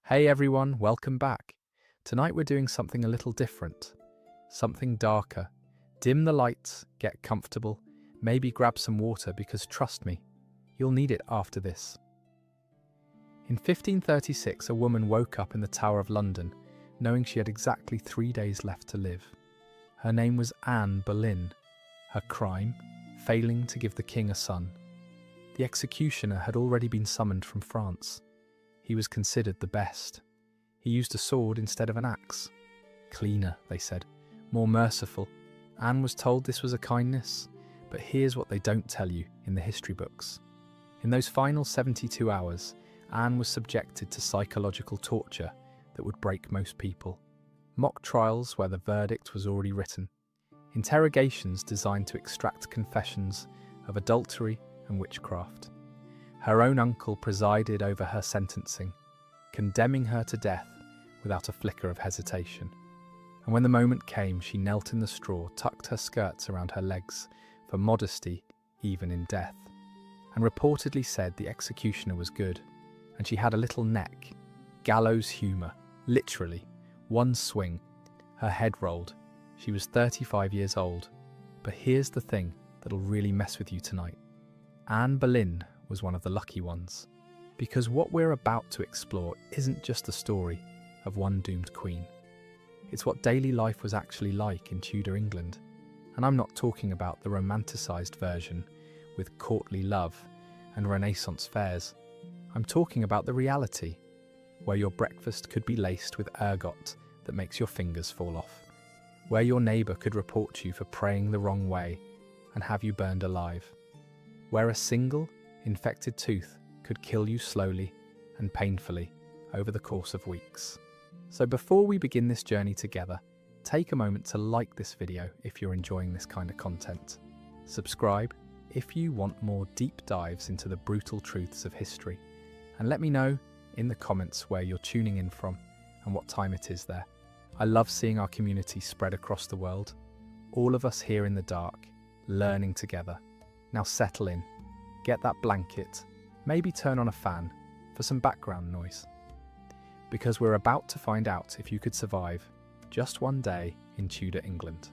Hey everyone, welcome back. Tonight we're doing something a little different, something darker. Dim the lights, get comfortable, maybe grab some water because trust me, you'll need it after this. In 1536, a woman woke up in the Tower of London, knowing she had exactly 3 days left to live. Her name was Anne Boleyn. Her crime? Failing to give the king a son. The executioner had already been summoned from France. He was considered the best. He used a sword instead of an axe. Cleaner, they said, more merciful. Anne was told this was a kindness, but here's what they don't tell you in the history books. In those final 72 hours, Anne was subjected to psychological torture that would break most people. Mock trials where the verdict was already written. Interrogations designed to extract confessions of adultery and witchcraft. Her own uncle presided over her sentencing, condemning her to death without a flicker of hesitation. And when the moment came, she knelt in the straw, tucked her skirts around her legs for modesty even in death, and reportedly said the executioner was good, and she had a little neck, gallows humour, literally, one swing, her head rolled. She was 35 years old, but here's the thing that'll really mess with you tonight. Anne Boleyn was one of the lucky ones, because what we're about to explore isn't just the story of one doomed queen. It's what daily life was actually like in Tudor England, and I'm not talking about the romanticised version with courtly love and Renaissance fairs. I'm talking about the reality, where your breakfast could be laced with ergot that makes your fingers fall off, where your neighbour could report you for praying the wrong way and have you burned alive, where a single infected tooth could kill you slowly and painfully over the course of weeks. So before we begin this journey together, take a moment to like this video if you're enjoying this kind of content. Subscribe if you want more deep dives into the brutal truths of history. And let me know in the comments where you're tuning in from and what time it is there. I love seeing our community spread across the world. All of us here in the dark, learning together. Now settle in. Get that blanket, maybe turn on a fan for some background noise. Because we're about to find out if you could survive just one day in Tudor England.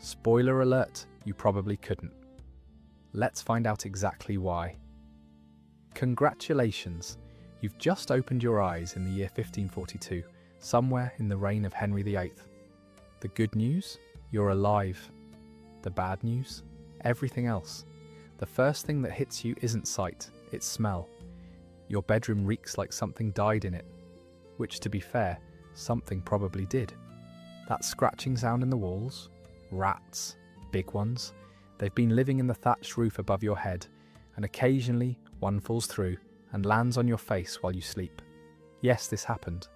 Spoiler alert, you probably couldn't. Let's find out exactly why. Congratulations, you've just opened your eyes in the year 1542, somewhere in the reign of Henry VIII. The good news? You're alive. The bad news? Everything else. The first thing that hits you isn't sight, it's smell. Your bedroom reeks like something died in it, which, to be fair, something probably did. That scratching sound in the walls? Rats. Big ones. They've been living in the thatched roof above your head, and occasionally one falls through and lands on your face while you sleep. Yes, this happened.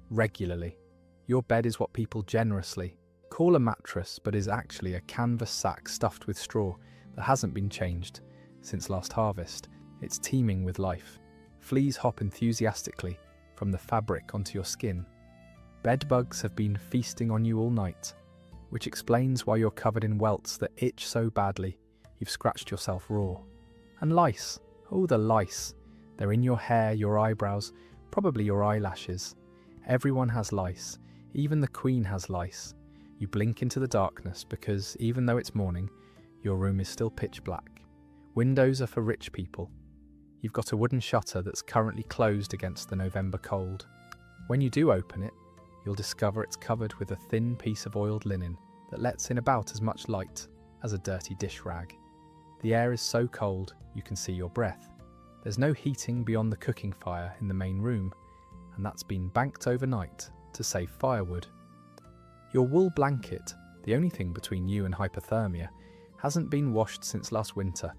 Regularly. Your bed is what people generously call a mattress, but is actually a canvas sack stuffed with straw that hasn't been changed since last harvest. It's teeming with life. Fleas hop enthusiastically from the fabric onto your skin. Bed bugs have been feasting on you all night, which explains why you're covered in welts that itch so badly you've scratched yourself raw. And lice. Oh, the lice. They're in your hair, your eyebrows, probably your eyelashes. Everyone has lice. Even the Queen has lice. You blink into the darkness because, even though it's morning, your room is still pitch black. Windows are for rich people. You've got a wooden shutter that's currently closed against the November cold. When you do open it, you'll discover it's covered with a thin piece of oiled linen that lets in about as much light as a dirty dish rag. The air is so cold you can see your breath. There's no heating beyond the cooking fire in the main room, and that's been banked overnight to save firewood. Your wool blanket, the only thing between you and hypothermia, hasn't been washed since last winter.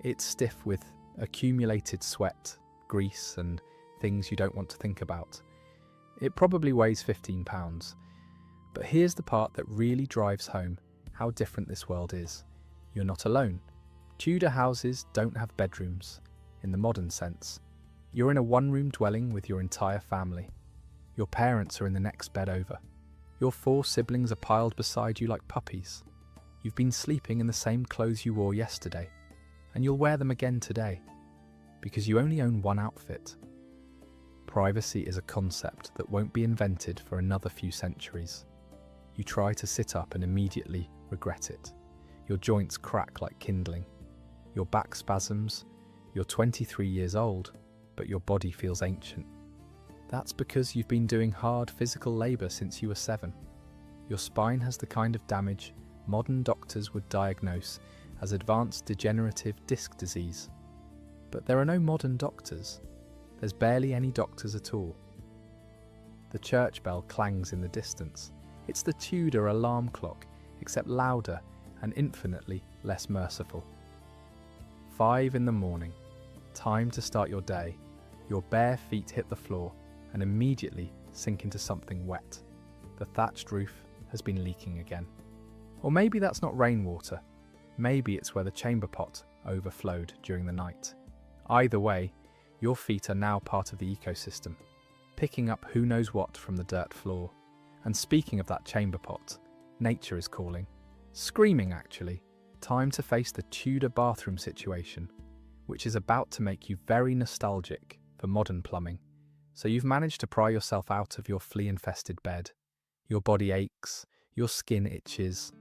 It's stiff with accumulated sweat, grease, and things you don't want to think about. It probably weighs 15 pounds. But here's the part that really drives home how different this world is. You're not alone. Tudor houses don't have bedrooms, in the modern sense. You're in a one-room dwelling with your entire family. Your parents are in the next bed over. Your 4 siblings are piled beside you like puppies. You've been sleeping in the same clothes you wore yesterday, and you'll wear them again today, because you only own one outfit. Privacy is a concept that won't be invented for another few centuries. You try to sit up and immediately regret it. Your joints crack like kindling. Your back spasms. You're 23 years old, but your body feels ancient. That's because you've been doing hard physical labor since you were 7. Your spine has the kind of damage modern doctors would diagnose as advanced degenerative disc disease. But there are no modern doctors. There's barely any doctors at all. The church bell clangs in the distance. It's the Tudor alarm clock, except louder and infinitely less merciful. 5 in the morning. Time to start your day. Your bare feet hit the floor and immediately sink into something wet. The thatched roof has been leaking again. Or maybe that's not rainwater. Maybe it's where the chamber pot overflowed during the night. Either way, your feet are now part of the ecosystem, picking up who knows what from the dirt floor. And speaking of that chamber pot, nature is calling. Screaming, actually. Time to face the Tudor bathroom situation, which is about to make you very nostalgic for modern plumbing. So you've managed to pry yourself out of your flea-infested bed. Your body aches, your skin itches,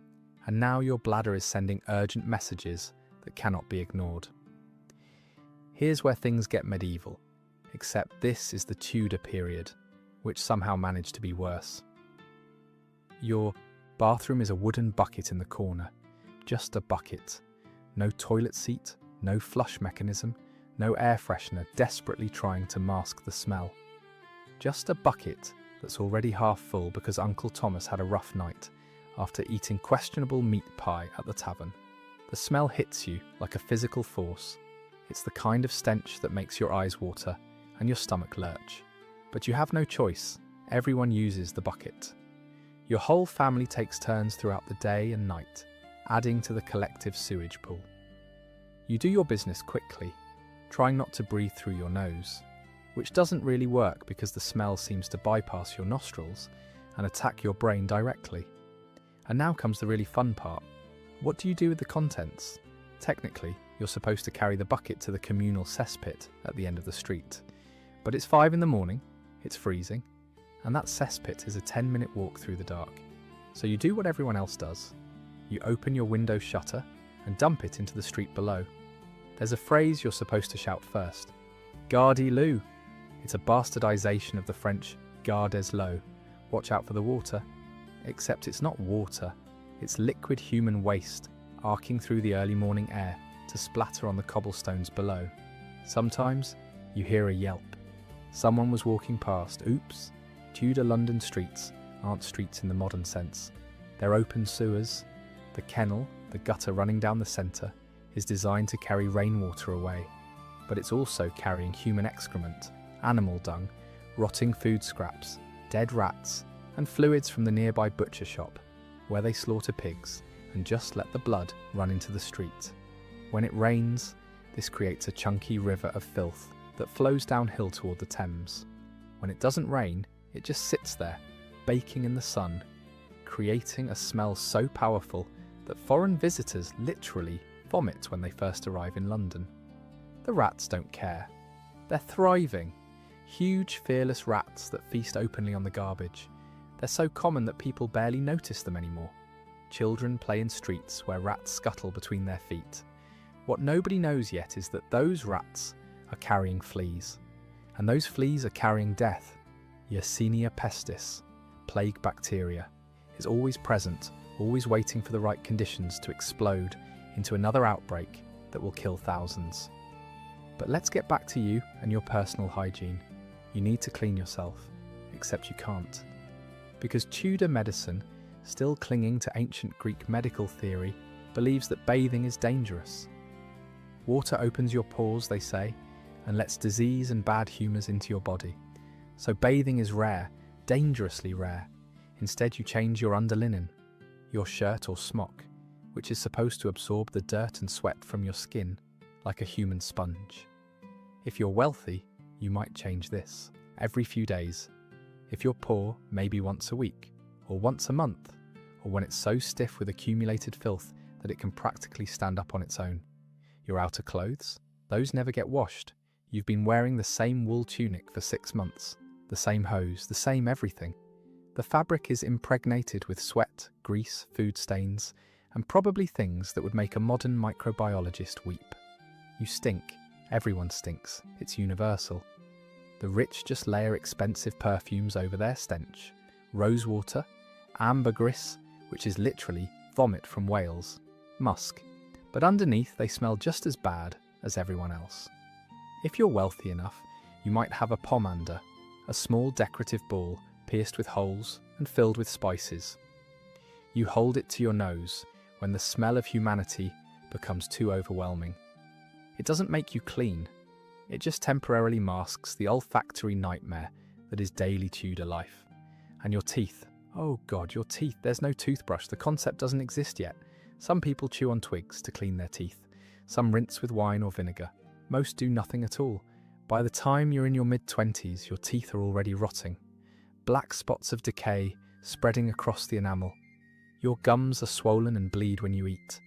and now your bladder is sending urgent messages that cannot be ignored. Here's where things get medieval, except this is the Tudor period, which somehow managed to be worse. Your bathroom is a wooden bucket in the corner, just a bucket. No toilet seat, no flush mechanism, no air freshener desperately trying to mask the smell. Just a bucket that's already half full because Uncle Thomas had a rough night after eating questionable meat pie at the tavern. The smell hits you like a physical force. It's the kind of stench that makes your eyes water and your stomach lurch. But you have no choice. Everyone uses the bucket. Your whole family takes turns throughout the day and night, adding to the collective sewage pool. You do your business quickly, trying not to breathe through your nose, which doesn't really work because the smell seems to bypass your nostrils and attack your brain directly. And now comes the really fun part. What do you do with the contents? Technically, you're supposed to carry the bucket to the communal cesspit at the end of the street. But it's 5 in the morning, it's freezing, and that cesspit is a 10-minute walk through the dark. So you do what everyone else does. You open your window shutter and dump it into the street below. There's a phrase you're supposed to shout first. Gardez-l'eau. It's a bastardization of the French Gardez-l'eau. Watch out for the water. Except it's not water. It's liquid human waste arcing through the early morning air to splatter on the cobblestones below. Sometimes you hear a yelp. Someone was walking past. Oops. Tudor London streets aren't streets in the modern sense. They're open sewers. The kennel, the gutter running down the centre, is designed to carry rainwater away, but it's also carrying human excrement, animal dung, rotting food scraps, dead rats, and fluids from the nearby butcher shop, where they slaughter pigs and just let the blood run into the street. When it rains, this creates a chunky river of filth that flows downhill toward the Thames. When it doesn't rain, it just sits there, baking in the sun, creating a smell so powerful that foreign visitors literally vomit when they first arrive in London. The rats don't care. They're thriving. Huge, fearless rats that feast openly on the garbage. They're so common that people barely notice them anymore. Children play in streets where rats scuttle between their feet. What nobody knows yet is that those rats are carrying fleas. And those fleas are carrying death. Yersinia pestis, plague bacteria, is always present, always waiting for the right conditions to explode into another outbreak that will kill thousands. But let's get back to you and your personal hygiene. You need to clean yourself, except you can't. Because Tudor medicine, still clinging to ancient Greek medical theory, believes that bathing is dangerous. Water opens your pores, they say, and lets disease and bad humours into your body. So bathing is rare, dangerously rare. Instead, you change your underlinen, your shirt or smock, which is supposed to absorb the dirt and sweat from your skin like a human sponge. If you're wealthy, you might change this every few days. If you're poor, maybe once a week, or once a month, or when it's so stiff with accumulated filth that it can practically stand up on its own. Your outer clothes, those never get washed. You've been wearing the same wool tunic for 6 months, the same hose, the same everything. The fabric is impregnated with sweat, grease, food stains, and probably things that would make a modern microbiologist weep. You stink. Everyone stinks. It's universal. The rich just layer expensive perfumes over their stench. Rosewater, ambergris, which is literally vomit from whales, musk. But underneath they smell just as bad as everyone else. If you're wealthy enough, you might have a pomander, a small decorative ball pierced with holes and filled with spices. You hold it to your nose when the smell of humanity becomes too overwhelming. It doesn't make you clean. It just temporarily masks the olfactory nightmare that is daily Tudor life. And your teeth. Oh God, your teeth. There's no toothbrush. The concept doesn't exist yet. Some people chew on twigs to clean their teeth. Some rinse with wine or vinegar. Most do nothing at all. By the time you're in your mid-20s, your teeth are already rotting. Black spots of decay spreading across the enamel. Your gums are swollen and bleed when you eat.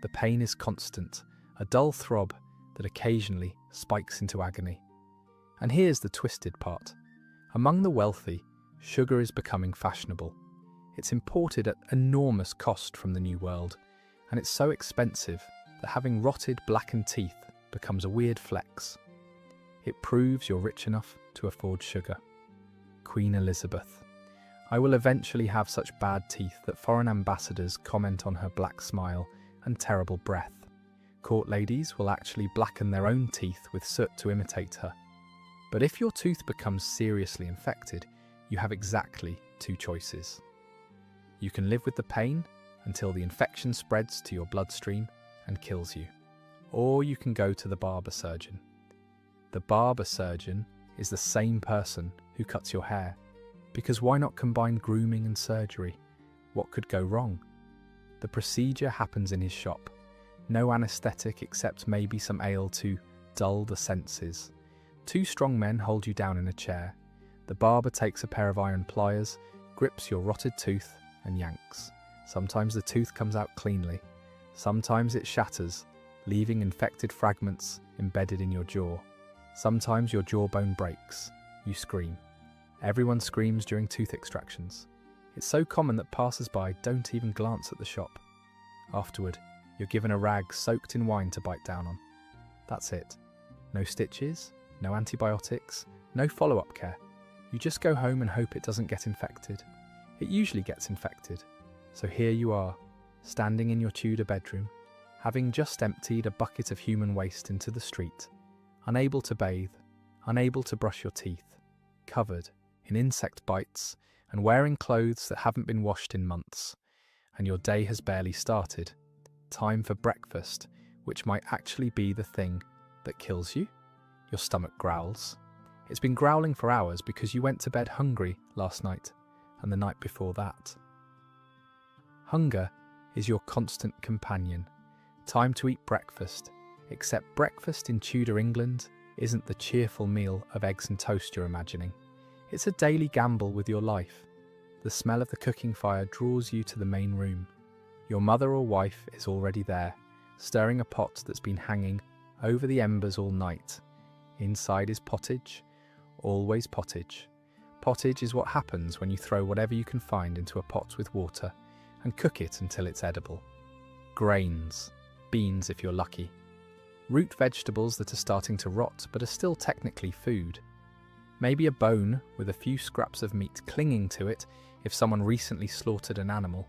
The pain is constant, a dull throb that occasionally spikes into agony. And here's the twisted part. Among the wealthy, sugar is becoming fashionable. It's imported at enormous cost from the New World, and it's so expensive that having rotted, blackened teeth becomes a weird flex. It proves you're rich enough to afford sugar. Queen Elizabeth. I will eventually have such bad teeth that foreign ambassadors comment on her black smile and terrible breath. Court ladies will actually blacken their own teeth with soot to imitate her. But if your tooth becomes seriously infected, you have exactly 2 choices. You can live with the pain until the infection spreads to your bloodstream and kills you. Or you can go to the barber surgeon. The barber surgeon is the same person who cuts your hair. Because why not combine grooming and surgery? What could go wrong? The procedure happens in his shop. No anaesthetic except maybe some ale to dull the senses. 2 strong men hold you down in a chair. The barber takes a pair of iron pliers, grips your rotted tooth and yanks. Sometimes the tooth comes out cleanly. Sometimes it shatters, leaving infected fragments embedded in your jaw. Sometimes your jawbone breaks. You scream. Everyone screams during tooth extractions. It's so common that passers-by don't even glance at the shop. Afterward, you're given a rag soaked in wine to bite down on. That's it. No stitches, no antibiotics, no follow-up care. You just go home and hope it doesn't get infected. It usually gets infected. So here you are, standing in your Tudor bedroom, having just emptied a bucket of human waste into the street, unable to bathe, unable to brush your teeth, covered in insect bites and wearing clothes that haven't been washed in months, and your day has barely started. Time for breakfast, which might actually be the thing that kills you. Your stomach growls. It's been growling for hours because you went to bed hungry last night and the night before that. Hunger is your constant companion. Time to eat breakfast, except breakfast in Tudor England isn't the cheerful meal of eggs and toast you're imagining. It's a daily gamble with your life. The smell of the cooking fire draws you to the main room. Your mother or wife is already there, stirring a pot that's been hanging over the embers all night. Inside is pottage, always pottage. Pottage is what happens when you throw whatever you can find into a pot with water and cook it until it's edible. Grains, beans if you're lucky. Root vegetables that are starting to rot but are still technically food. Maybe a bone with a few scraps of meat clinging to it if someone recently slaughtered an animal.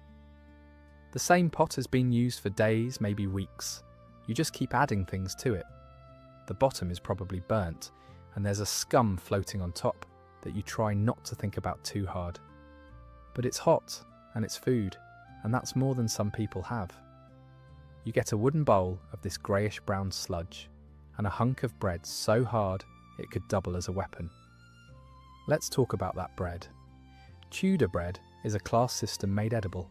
The same pot has been used for days, maybe weeks. You just keep adding things to it. The bottom is probably burnt, and there's a scum floating on top that you try not to think about too hard. But it's hot, and it's food, and that's more than some people have. You get a wooden bowl of this greyish-brown sludge, and a hunk of bread so hard it could double as a weapon. Let's talk about that bread. Tudor bread is a class system made edible.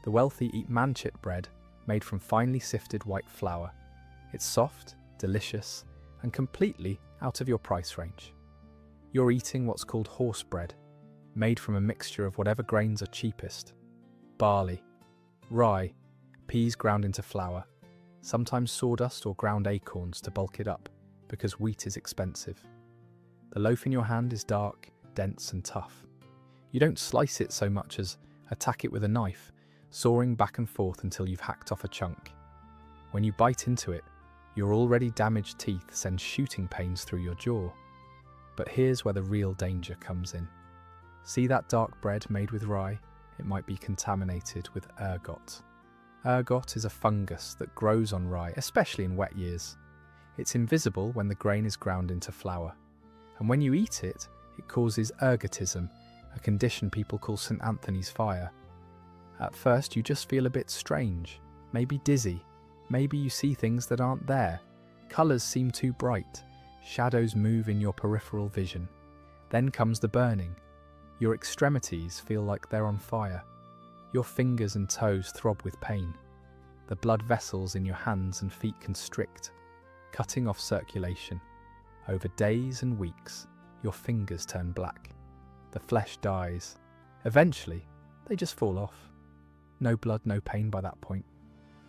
The wealthy eat manchet bread made from finely sifted white flour. It's soft, delicious, and completely out of your price range. You're eating what's called horse bread, made from a mixture of whatever grains are cheapest. Barley, rye, peas ground into flour, sometimes sawdust or ground acorns to bulk it up, because wheat is expensive. The loaf in your hand is dark, dense and tough. You don't slice it so much as attack it with a knife, sawing back and forth until you've hacked off a chunk. When you bite into it, your already damaged teeth send shooting pains through your jaw. But here's where the real danger comes in. See that dark bread made with rye? It might be contaminated with ergot. Ergot is a fungus that grows on rye, especially in wet years. It's invisible when the grain is ground into flour. And when you eat it, it causes ergotism, a condition people call St. Anthony's fire. At first, you just feel a bit strange, maybe dizzy. Maybe you see things that aren't there. Colours seem too bright. Shadows move in your peripheral vision. Then comes the burning. Your extremities feel like they're on fire. Your fingers and toes throb with pain. The blood vessels in your hands and feet constrict, cutting off circulation. Over days and weeks, your fingers turn black. The flesh dies. Eventually, they just fall off. No blood, no pain by that point.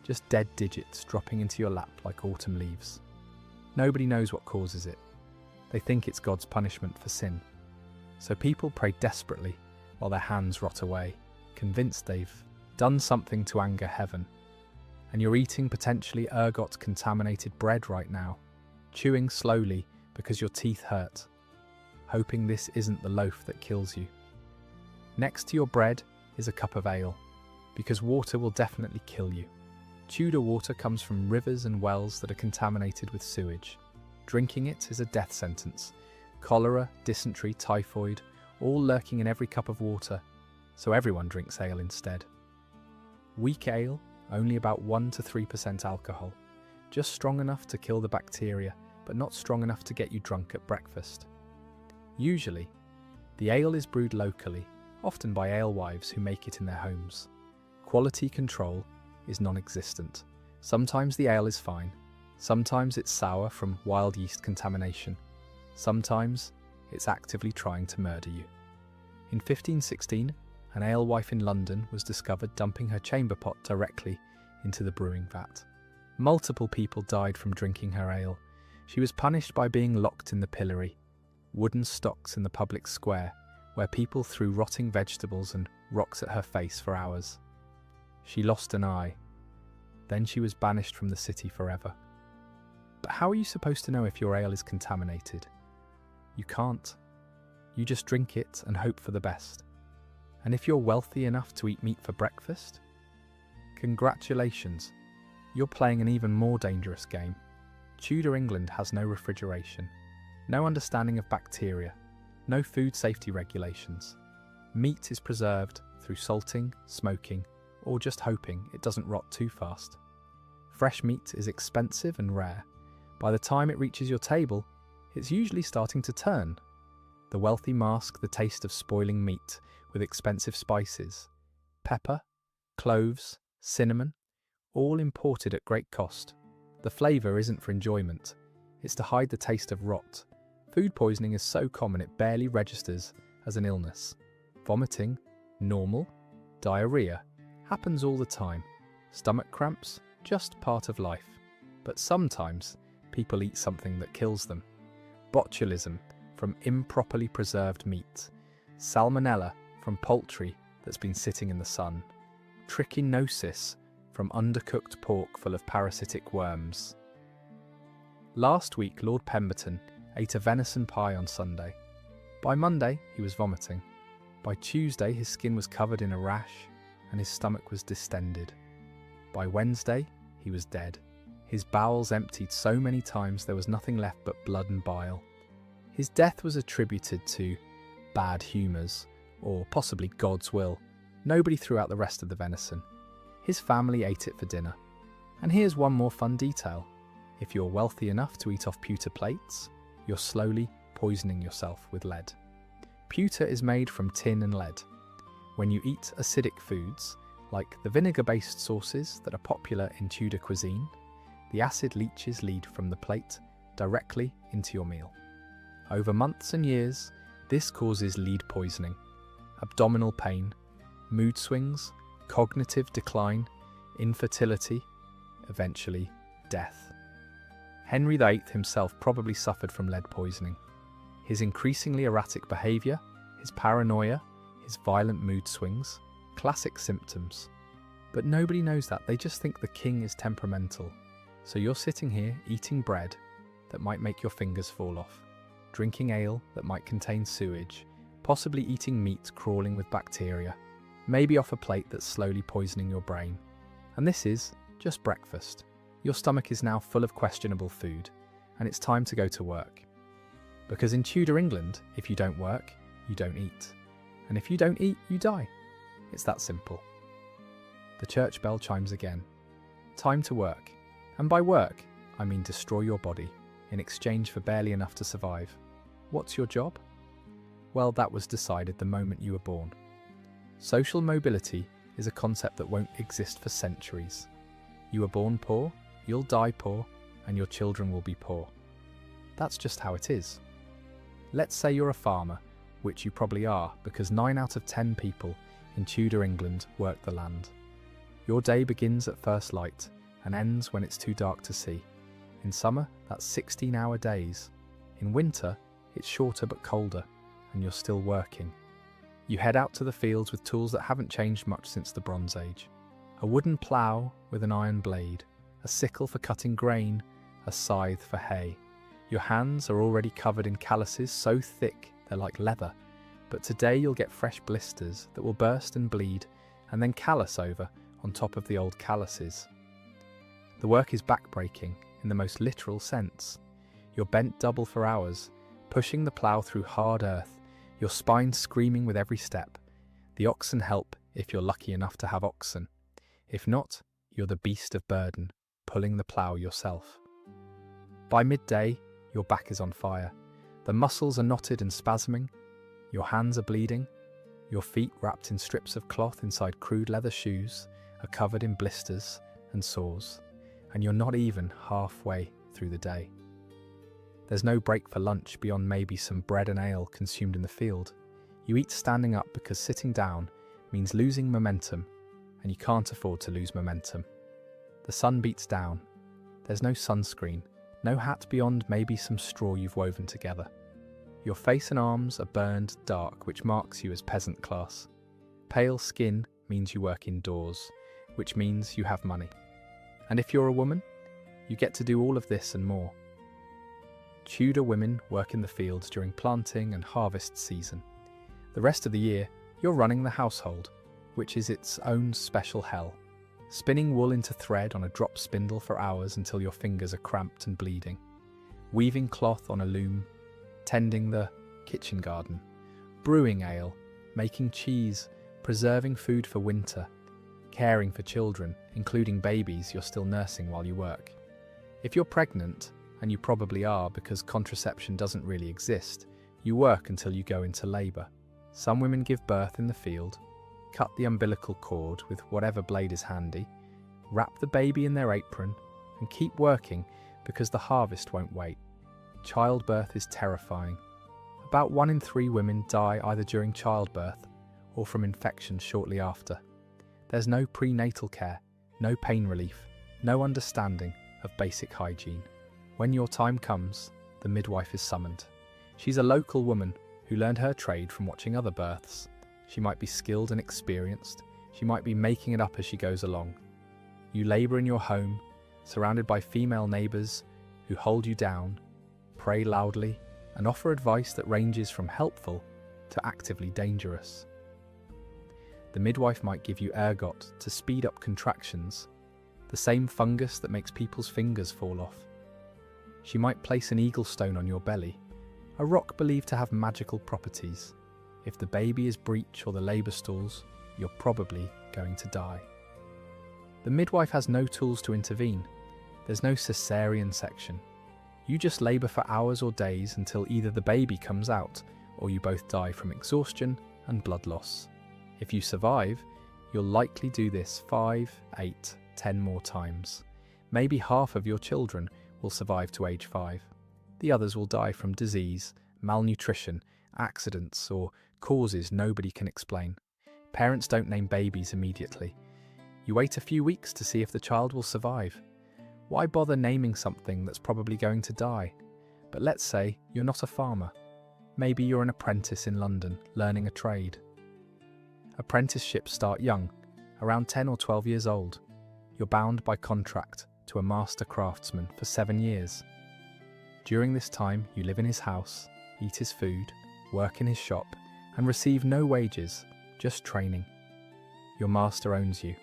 Just dead digits dropping into your lap like autumn leaves. Nobody knows what causes it. They think it's God's punishment for sin. So people pray desperately while their hands rot away, convinced they've done something to anger heaven. And you're eating potentially ergot-contaminated bread right now, chewing slowly because your teeth hurt, hoping this isn't the loaf that kills you. Next to your bread is a cup of ale, because water will definitely kill you. Tudor water comes from rivers and wells that are contaminated with sewage. Drinking it is a death sentence. Cholera, dysentery, typhoid, all lurking in every cup of water, so everyone drinks ale instead. Weak ale, only about 1 to 3% alcohol, just strong enough to kill the bacteria, but not strong enough to get you drunk at breakfast. Usually, the ale is brewed locally, often by alewives who make it in their homes. Quality control is non-existent. Sometimes the ale is fine, sometimes it's sour from wild yeast contamination, sometimes it's actively trying to murder you. In 1516, an alewife in London was discovered dumping her chamber pot directly into the brewing vat. Multiple people died from drinking her ale. She was punished by being locked in the pillory, wooden stocks in the public square, where people threw rotting vegetables and rocks at her face for hours. She lost an eye. Then she was banished from the city forever. But how are you supposed to know if your ale is contaminated? You can't. You just drink it and hope for the best. And if you're wealthy enough to eat meat for breakfast, congratulations, you're playing an even more dangerous game. Tudor England has no refrigeration, no understanding of bacteria, no food safety regulations. Meat is preserved through salting, smoking, or just hoping it doesn't rot too fast. Fresh meat is expensive and rare. By the time it reaches your table, it's usually starting to turn. The wealthy mask the taste of spoiling meat with expensive spices, pepper, cloves, cinnamon, all imported at great cost. The flavour isn't for enjoyment, it's to hide the taste of rot. Food poisoning is so common it barely registers as an illness. Vomiting, normal. Diarrhea, happens all the time. Stomach cramps, just part of life. But sometimes people eat something that kills them. Botulism, from improperly preserved meat. Salmonella, from poultry that's been sitting in the sun. Trichinosis, from undercooked pork full of parasitic worms. Last week, Lord Pemberton ate a venison pie on Sunday. By Monday, he was vomiting. By Tuesday, his skin was covered in a rash and his stomach was distended. By Wednesday, he was dead. His bowels emptied so many times there was nothing left but blood and bile. His death was attributed to bad humours, or possibly God's will. Nobody threw out the rest of the venison. His family ate it for dinner. And here's one more fun detail. If you're wealthy enough to eat off pewter plates, you're slowly poisoning yourself with lead. Pewter is made from tin and lead. When you eat acidic foods, like the vinegar-based sauces that are popular in Tudor cuisine, the acid leaches lead from the plate directly into your meal. Over months and years, this causes lead poisoning, abdominal pain, mood swings, cognitive decline, infertility, eventually death. Henry VIII himself probably suffered from lead poisoning. His increasingly erratic behaviour, his paranoia, his violent mood swings, classic symptoms. But nobody knows that, they just think the king is temperamental. So you're sitting here eating bread that might make your fingers fall off, drinking ale that might contain sewage, possibly eating meat crawling with bacteria, maybe off a plate that's slowly poisoning your brain. And this is just breakfast. Your stomach is now full of questionable food, and it's time to go to work. Because in Tudor England, if you don't work, you don't eat. And if you don't eat, you die. It's that simple. The church bell chimes again. Time to work. And by work, I mean destroy your body in exchange for barely enough to survive. What's your job? Well, that was decided the moment you were born. Social mobility is a concept that won't exist for centuries. You were born poor, you'll die poor, and your children will be poor. That's just how it is. Let's say you're a farmer, which you probably are, because 9 out of 10 people in Tudor England work the land. Your day begins at first light and ends when it's too dark to see. In summer, that's 16-hour days. In winter, it's shorter but colder, and you're still working. You head out to the fields with tools that haven't changed much since the Bronze Age. A wooden plough with an iron blade, a sickle for cutting grain, a scythe for hay. Your hands are already covered in calluses so thick they're like leather, but today you'll get fresh blisters that will burst and bleed and then callus over on top of the old calluses. The work is backbreaking in the most literal sense. You're bent double for hours, pushing the plough through hard earth, your spine screaming with every step. The oxen help if you're lucky enough to have oxen. If not, you're the beast of burden, pulling the plough yourself. By midday, your back is on fire. The muscles are knotted and spasming. Your hands are bleeding. Your feet, wrapped in strips of cloth inside crude leather shoes, are covered in blisters and sores. And you're not even halfway through the day. There's no break for lunch beyond maybe some bread and ale consumed in the field. You eat standing up because sitting down means losing momentum, and you can't afford to lose momentum. The sun beats down. There's no sunscreen, no hat beyond maybe some straw you've woven together. Your face and arms are burned dark, which marks you as peasant class. Pale skin means you work indoors, which means you have money. And if you're a woman, you get to do all of this and more. Tudor women work in the fields during planting and harvest season. The rest of the year, you're running the household, which is its own special hell. Spinning wool into thread on a drop spindle for hours until your fingers are cramped and bleeding. Weaving cloth on a loom. Tending the kitchen garden. Brewing ale. Making cheese. Preserving food for winter. Caring for children, including babies you're still nursing while you work. If you're pregnant, and you probably are because contraception doesn't really exist, you work until you go into labour. Some women give birth in the field, cut the umbilical cord with whatever blade is handy, wrap the baby in their apron, and keep working because the harvest won't wait. Childbirth is terrifying. About 1 in 3 women die either during childbirth or from infection shortly after. There's no prenatal care, no pain relief, no understanding of basic hygiene. When your time comes, the midwife is summoned. She's a local woman who learned her trade from watching other births. She might be skilled and experienced. She might be making it up as she goes along. You labour in your home, surrounded by female neighbours who hold you down, pray loudly, and offer advice that ranges from helpful to actively dangerous. The midwife might give you ergot to speed up contractions, the same fungus that makes people's fingers fall off. She might place an eagle stone on your belly, a rock believed to have magical properties. If the baby is breech or the labour stalls, you're probably going to die. The midwife has no tools to intervene. There's no cesarean section. You just labour for hours or days until either the baby comes out or you both die from exhaustion and blood loss. If you survive, you'll likely do this 5, 8, 10 more times. Maybe half of your children will survive to age 5. The others will die from disease, malnutrition, accidents, or causes nobody can explain. Parents don't name babies immediately. You wait a few weeks to see if the child will survive. Why bother naming something that's probably going to die? But let's say you're not a farmer. Maybe you're an apprentice in London, learning a trade. Apprenticeships start young, around 10 or 12 years old. You're bound by contract to a master craftsman for 7 years. During this time, you live in his house, eat his food, work in his shop, and receive no wages, just training. Your master owns you.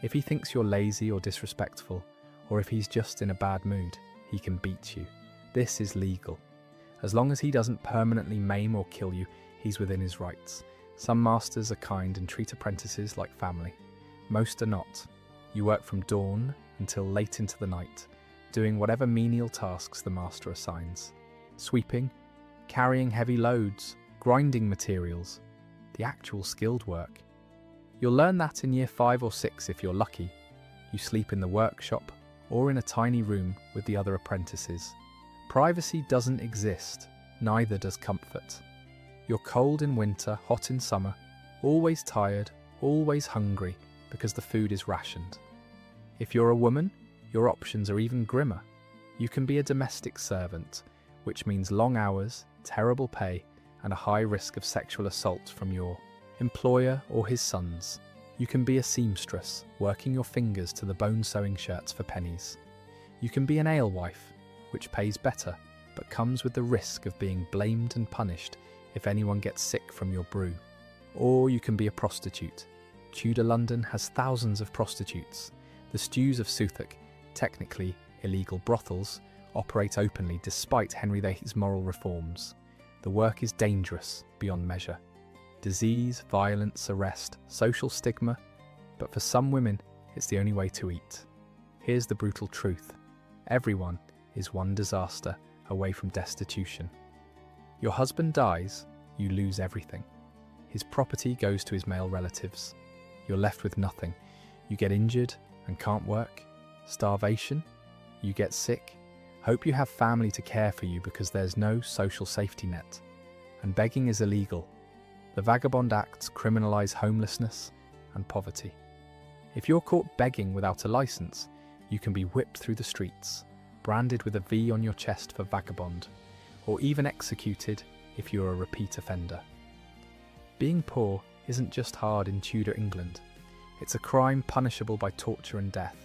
If he thinks you're lazy or disrespectful, or if he's just in a bad mood, he can beat you. This is legal. As long as he doesn't permanently maim or kill you, he's within his rights. Some masters are kind and treat apprentices like family. Most are not. You work from dawn until late into the night, doing whatever menial tasks the master assigns. Sweeping, carrying heavy loads, grinding materials, the actual skilled work. You'll learn that in year 5 or 6 if you're lucky. You sleep in the workshop or in a tiny room with the other apprentices. Privacy doesn't exist, neither does comfort. You're cold in winter, hot in summer, always tired, always hungry because the food is rationed. If you're a woman, your options are even grimmer. You can be a domestic servant, which means long hours, terrible pay, and a high risk of sexual assault from your employer or his sons. You can be a seamstress, working your fingers to the bone sewing shirts for pennies. You can be an alewife, which pays better, but comes with the risk of being blamed and punished if anyone gets sick from your brew. Or you can be a prostitute. Tudor London has thousands of prostitutes. The stews of Southwark, technically illegal brothels, operate openly despite Henry VIII's moral reforms. The work is dangerous beyond measure. Disease, violence, arrest, social stigma, but for some women, it's the only way to eat. Here's the brutal truth. Everyone is one disaster away from destitution. Your husband dies, you lose everything. His property goes to his male relatives. You're left with nothing. You get injured and can't work. Starvation. You get sick. Hope you have family to care for you because there's no social safety net. And begging is illegal. The Vagabond Acts criminalise homelessness and poverty. If you're caught begging without a licence, you can be whipped through the streets, branded with a V on your chest for vagabond, or even executed if you're a repeat offender. Being poor isn't just hard in Tudor England. It's a crime punishable by torture and death.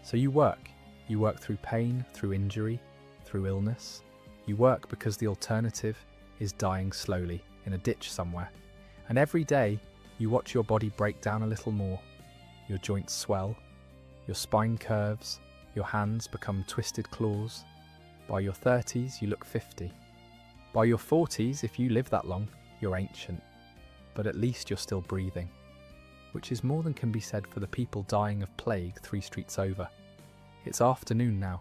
So you work. You work through pain, through injury, through illness. You work because the alternative is dying slowly in a ditch somewhere. And every day, you watch your body break down a little more. Your joints swell, your spine curves, your hands become twisted claws. By your 30s, you look 50. By your 40s, if you live that long, you're ancient. But at least you're still breathing. Which is more than can be said for the people dying of plague 3 streets over. It's afternoon now.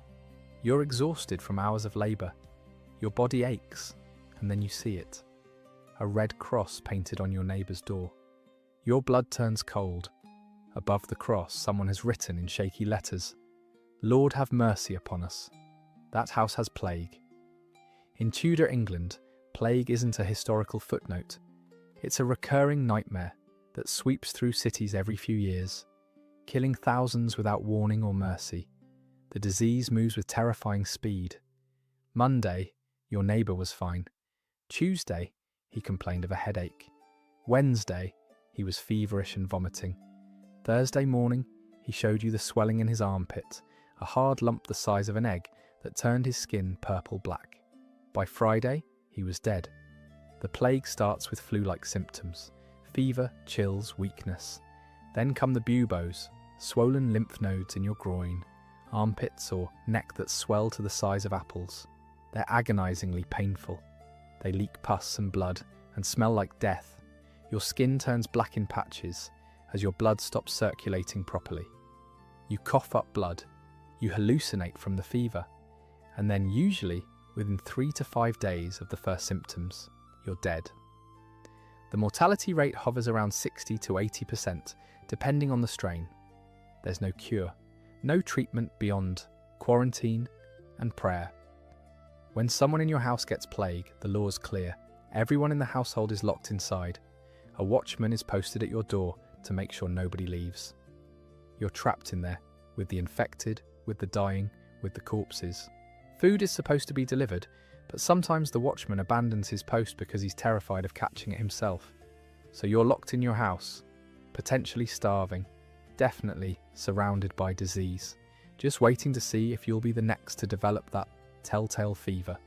You're exhausted from hours of labour. Your body aches, and then you see it. A red cross painted on your neighbour's door. Your blood turns cold. Above the cross, someone has written in shaky letters, "Lord, have mercy upon us." That house has plague. In Tudor England, plague isn't a historical footnote. It's a recurring nightmare that sweeps through cities every few years, killing thousands without warning or mercy. The disease moves with terrifying speed. Monday, your neighbour was fine. Tuesday, he complained of a headache. Wednesday, he was feverish and vomiting. Thursday morning, he showed you the swelling in his armpit, a hard lump the size of an egg that turned his skin purple-black. By Friday, he was dead. The plague starts with flu-like symptoms: fever, chills, weakness. Then come the buboes, swollen lymph nodes in your groin, armpits or neck that swell to the size of apples. They're agonizingly painful. They leak pus and blood and smell like death. Your skin turns black in patches as your blood stops circulating properly. You cough up blood. You hallucinate from the fever. And then usually, within 3 to 5 days of the first symptoms, you're dead. The mortality rate hovers around 60 to 80%, depending on the strain. There's no cure, no treatment beyond quarantine and prayer. When someone in your house gets plague, the law's clear. Everyone in the household is locked inside. A watchman is posted at your door to make sure nobody leaves. You're trapped in there with the infected, with the dying, with the corpses. Food is supposed to be delivered, but sometimes the watchman abandons his post because he's terrified of catching it himself. So you're locked in your house, potentially starving, definitely surrounded by disease, just waiting to see if you'll be the next to develop that telltale fever.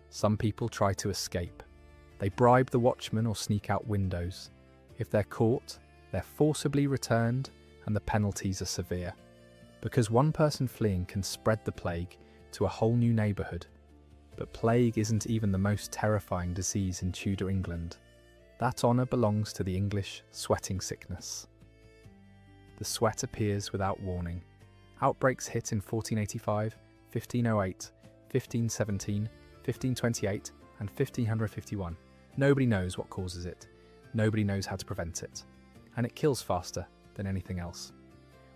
Some people try to escape. They bribe the watchman or sneak out windows. If they're caught, they're forcibly returned, and the penalties are severe. Because one person fleeing can spread the plague to a whole new neighbourhood. But plague isn't even the most terrifying disease in Tudor England. That honour belongs to the English sweating sickness. The sweat appears without warning. Outbreaks hit in 1485, 1508, 1517, 1528 and 1551. Nobody knows what causes it. Nobody knows how to prevent it. And it kills faster than anything else.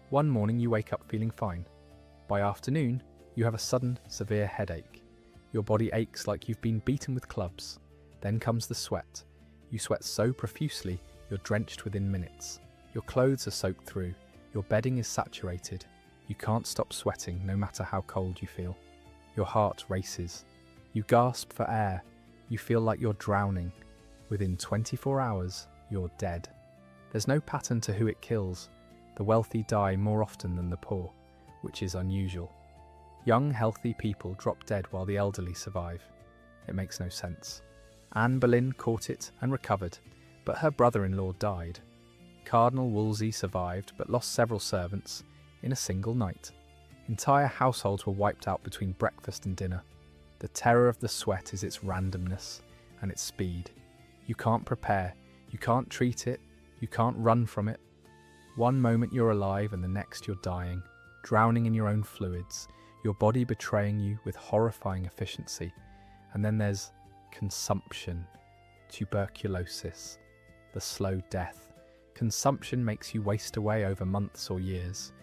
One morning you wake up feeling fine. By afternoon, you have a sudden, severe headache. Your body aches like you've been beaten with clubs. Then comes the sweat. You sweat so profusely, you're drenched within minutes. Your clothes are soaked through. Your bedding is saturated. You can't stop sweating no matter how cold you feel. Your heart races. You gasp for air. You feel like you're drowning. Within 24 hours, you're dead. There's no pattern to who it kills. The wealthy die more often than the poor, which is unusual. Young, healthy people drop dead while the elderly survive. It makes no sense. Anne Boleyn caught it and recovered, but her brother-in-law died. Cardinal Wolsey survived but lost several servants in a single night. Entire households were wiped out between breakfast and dinner. The terror of the sweat is its randomness and its speed. You can't prepare, you can't treat it, you can't run from it. One moment you're alive and the next you're dying, drowning in your own fluids, your body betraying you with horrifying efficiency. And then there's consumption, tuberculosis, the slow death. Consumption makes you waste away over months or years.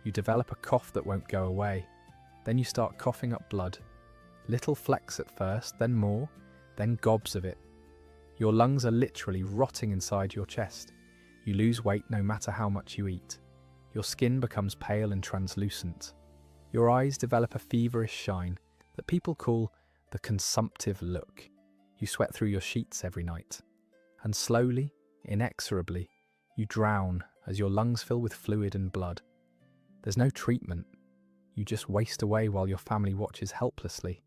You develop a cough that won't go away. Then you start coughing up blood. Little flecks at first, then more, then gobs of it. Your lungs are literally rotting inside your chest. You lose weight no matter how much you eat. Your skin becomes pale and translucent. Your eyes develop a feverish shine that people call the consumptive look. You sweat through your sheets every night. And slowly, inexorably, you drown as your lungs fill with fluid and blood. There's no treatment. You just waste away while your family watches helplessly.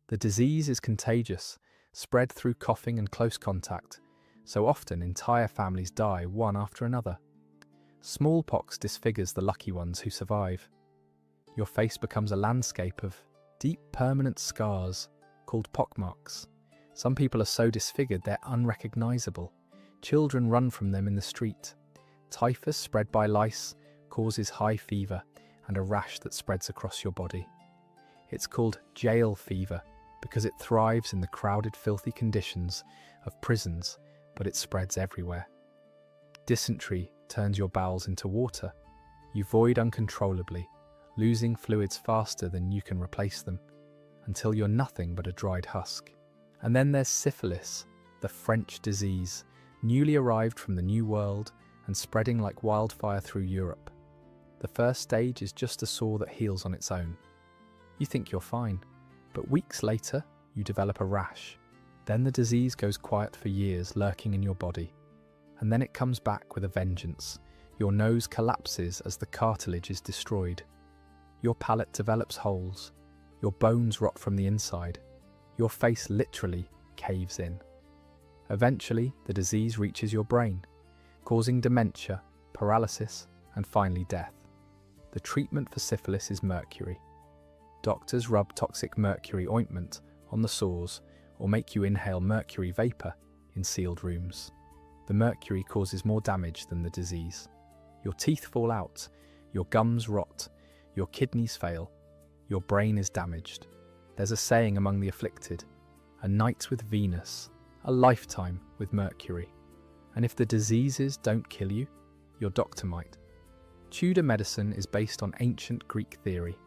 The disease is contagious, spread through coughing and close contact, so often entire families die one after another. Smallpox disfigures the lucky ones who survive. Your face becomes a landscape of deep permanent scars called pockmarks. Some people are so disfigured they're unrecognizable. Children run from them in the street. Typhus spread by lice causes high fever and a rash that spreads across your body. It's called jail fever because it thrives in the crowded, filthy conditions of prisons, but it spreads everywhere. Dysentery turns your bowels into water. You void uncontrollably, losing fluids faster than you can replace them, until you're nothing but a dried husk. And then there's syphilis, the French disease, newly arrived from the New World and spreading like wildfire through Europe. The first stage is just a sore that heals on its own. You think you're fine, but weeks later, you develop a rash. Then the disease goes quiet for years, lurking in your body. And then it comes back with a vengeance. Your nose collapses as the cartilage is destroyed. Your palate develops holes. Your bones rot from the inside. Your face literally caves in. Eventually, the disease reaches your brain, causing dementia, paralysis, and finally death. The treatment for syphilis is mercury. Doctors rub toxic mercury ointment on the sores or make you inhale mercury vapor in sealed rooms. The mercury causes more damage than the disease. Your teeth fall out, your gums rot, your kidneys fail, your brain is damaged. There's a saying among the afflicted, a night with Venus, a lifetime with Mercury. And if the diseases don't kill you, your doctor might. Tudor medicine is based on ancient Greek theory.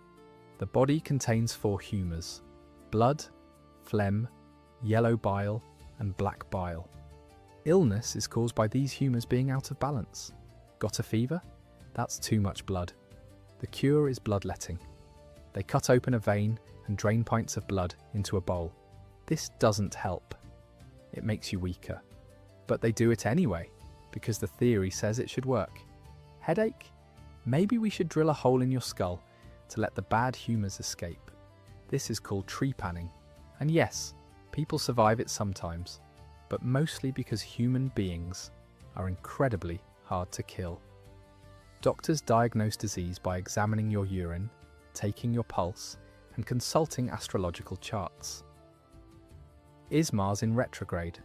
The body contains 4 humours: blood, phlegm, yellow bile, and black bile. Illness is caused by these humours being out of balance. Got a fever? That's too much blood. The cure is bloodletting. They cut open a vein and drain pints of blood into a bowl. This doesn't help. It makes you weaker. But they do it anyway, because the theory says it should work. Headache? Maybe we should drill a hole in your skull to let the bad humours escape. This is called trepanning. And yes, people survive it sometimes, but mostly because human beings are incredibly hard to kill. Doctors diagnose disease by examining your urine, taking your pulse, and consulting astrological charts. Is Mars in retrograde?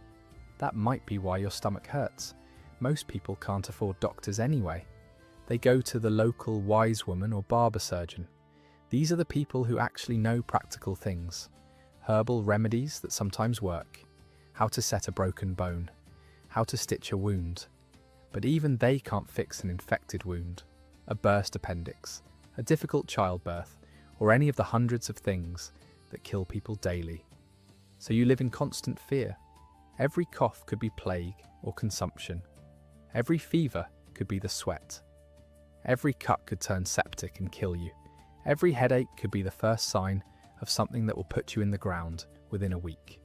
That might be why your stomach hurts. Most people can't afford doctors anyway. They go to the local wise woman or barber surgeon. These are the people who actually know practical things. Herbal remedies that sometimes work. How to set a broken bone. How to stitch a wound. But even they can't fix an infected wound, a burst appendix, a difficult childbirth, or any of the hundreds of things that kill people daily. So you live in constant fear. Every cough could be plague or consumption. Every fever could be the sweat. Every cut could turn septic and kill you. Every headache could be the first sign of something that will put you in the ground within a week.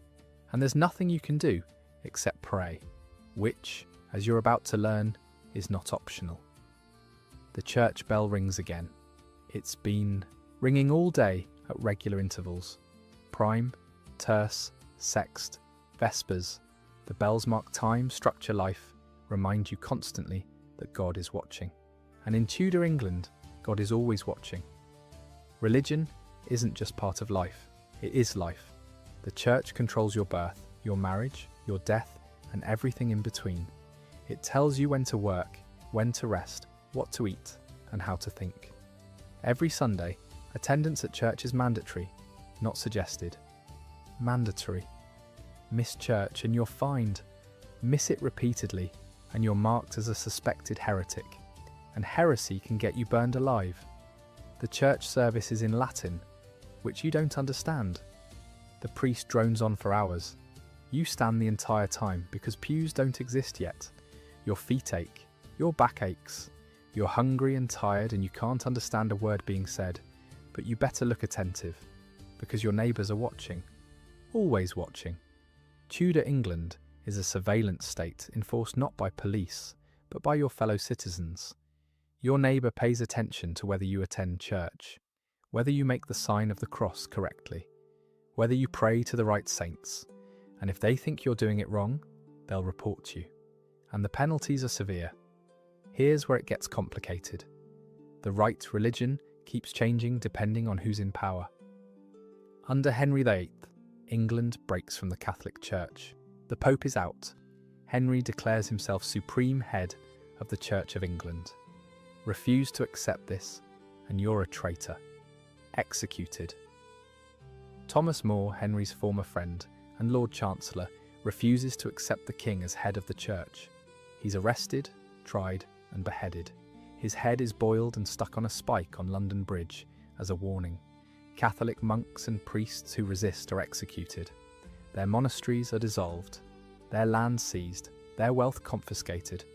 And there's nothing you can do except pray, which, as you're about to learn, is not optional. The church bell rings again. It's been ringing all day at regular intervals. Prime, terce, sext, vespers. The bells mark time, structure life, remind you constantly that God is watching. And in Tudor England, God is always watching. Religion isn't just part of life, it is life. The church controls your birth, your marriage, your death, and everything in between. It tells you when to work, when to rest, what to eat, and how to think. Every Sunday, attendance at church is mandatory, not suggested. Mandatory. Miss church and you're fined. Miss it repeatedly, and you're marked as a suspected heretic. And heresy can get you burned alive. The church service is in Latin, which you don't understand. The priest drones on for hours. You stand the entire time because pews don't exist yet. Your feet ache, your back aches. You're hungry and tired and you can't understand a word being said, but you better look attentive, because your neighbours are watching. Always watching. Tudor England is a surveillance state enforced not by police, but by your fellow citizens. Your neighbour pays attention to whether you attend church, whether you make the sign of the cross correctly, whether you pray to the right saints, and if they think you're doing it wrong, they'll report you. And the penalties are severe. Here's where it gets complicated. The right religion keeps changing depending on who's in power. Under Henry VIII, England breaks from the Catholic Church. The Pope is out. Henry declares himself supreme head of the Church of England. Refuse to accept this, and you're a traitor. Executed. Thomas More, Henry's former friend and Lord Chancellor, refuses to accept the king as head of the church. He's arrested, tried, and beheaded. His head is boiled and stuck on a spike on London Bridge as a warning. Catholic monks and priests who resist are executed. Their monasteries are dissolved. Their land seized. Their wealth confiscated.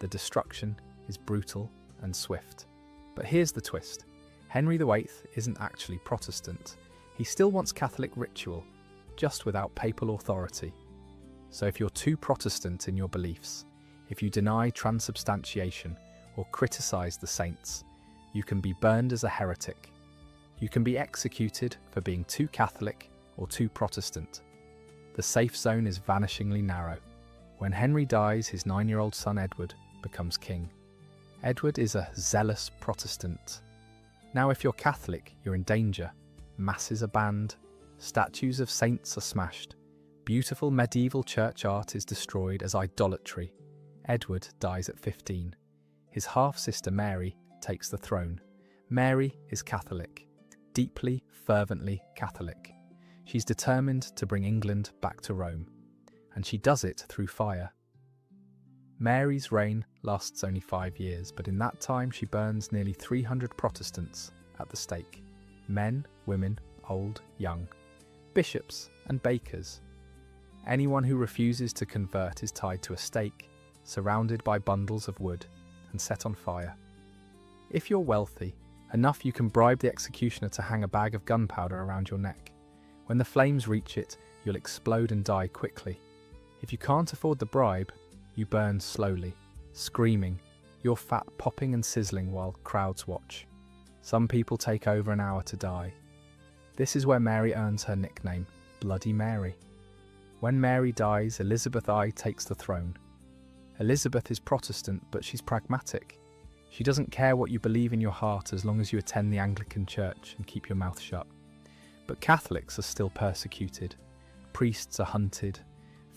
The destruction is brutal and swift. But here's the twist. Henry VIII isn't actually Protestant. He still wants Catholic ritual, just without papal authority. So if you're too Protestant in your beliefs, if you deny transubstantiation or criticize the saints, you can be burned as a heretic. You can be executed for being too Catholic or too Protestant. The safe zone is vanishingly narrow. When Henry dies, his 9-year-old son Edward becomes king. Edward is a zealous Protestant. Now if you're Catholic, you're in danger. Masses are banned, statues of saints are smashed, beautiful medieval church art is destroyed as idolatry. Edward dies at 15. His half-sister Mary takes the throne. Mary is Catholic, deeply, fervently Catholic. She's determined to bring England back to Rome, and she does it through fire. Mary's reign lasts only 5 years, but in that time she burns nearly 300 Protestants at the stake. Men, women, old, young, bishops and bakers. Anyone who refuses to convert is tied to a stake, surrounded by bundles of wood and set on fire. If you're wealthy, enough you can bribe the executioner to hang a bag of gunpowder around your neck. When the flames reach it, you'll explode and die quickly. If you can't afford the bribe, you burn slowly, screaming, your fat popping and sizzling while crowds watch. Some people take over an hour to die. This is where Mary earns her nickname, Bloody Mary. When Mary dies, Elizabeth I takes the throne. Elizabeth is Protestant, but she's pragmatic. She doesn't care what you believe in your heart as long as you attend the Anglican Church and keep your mouth shut. But Catholics are still persecuted. Priests are hunted.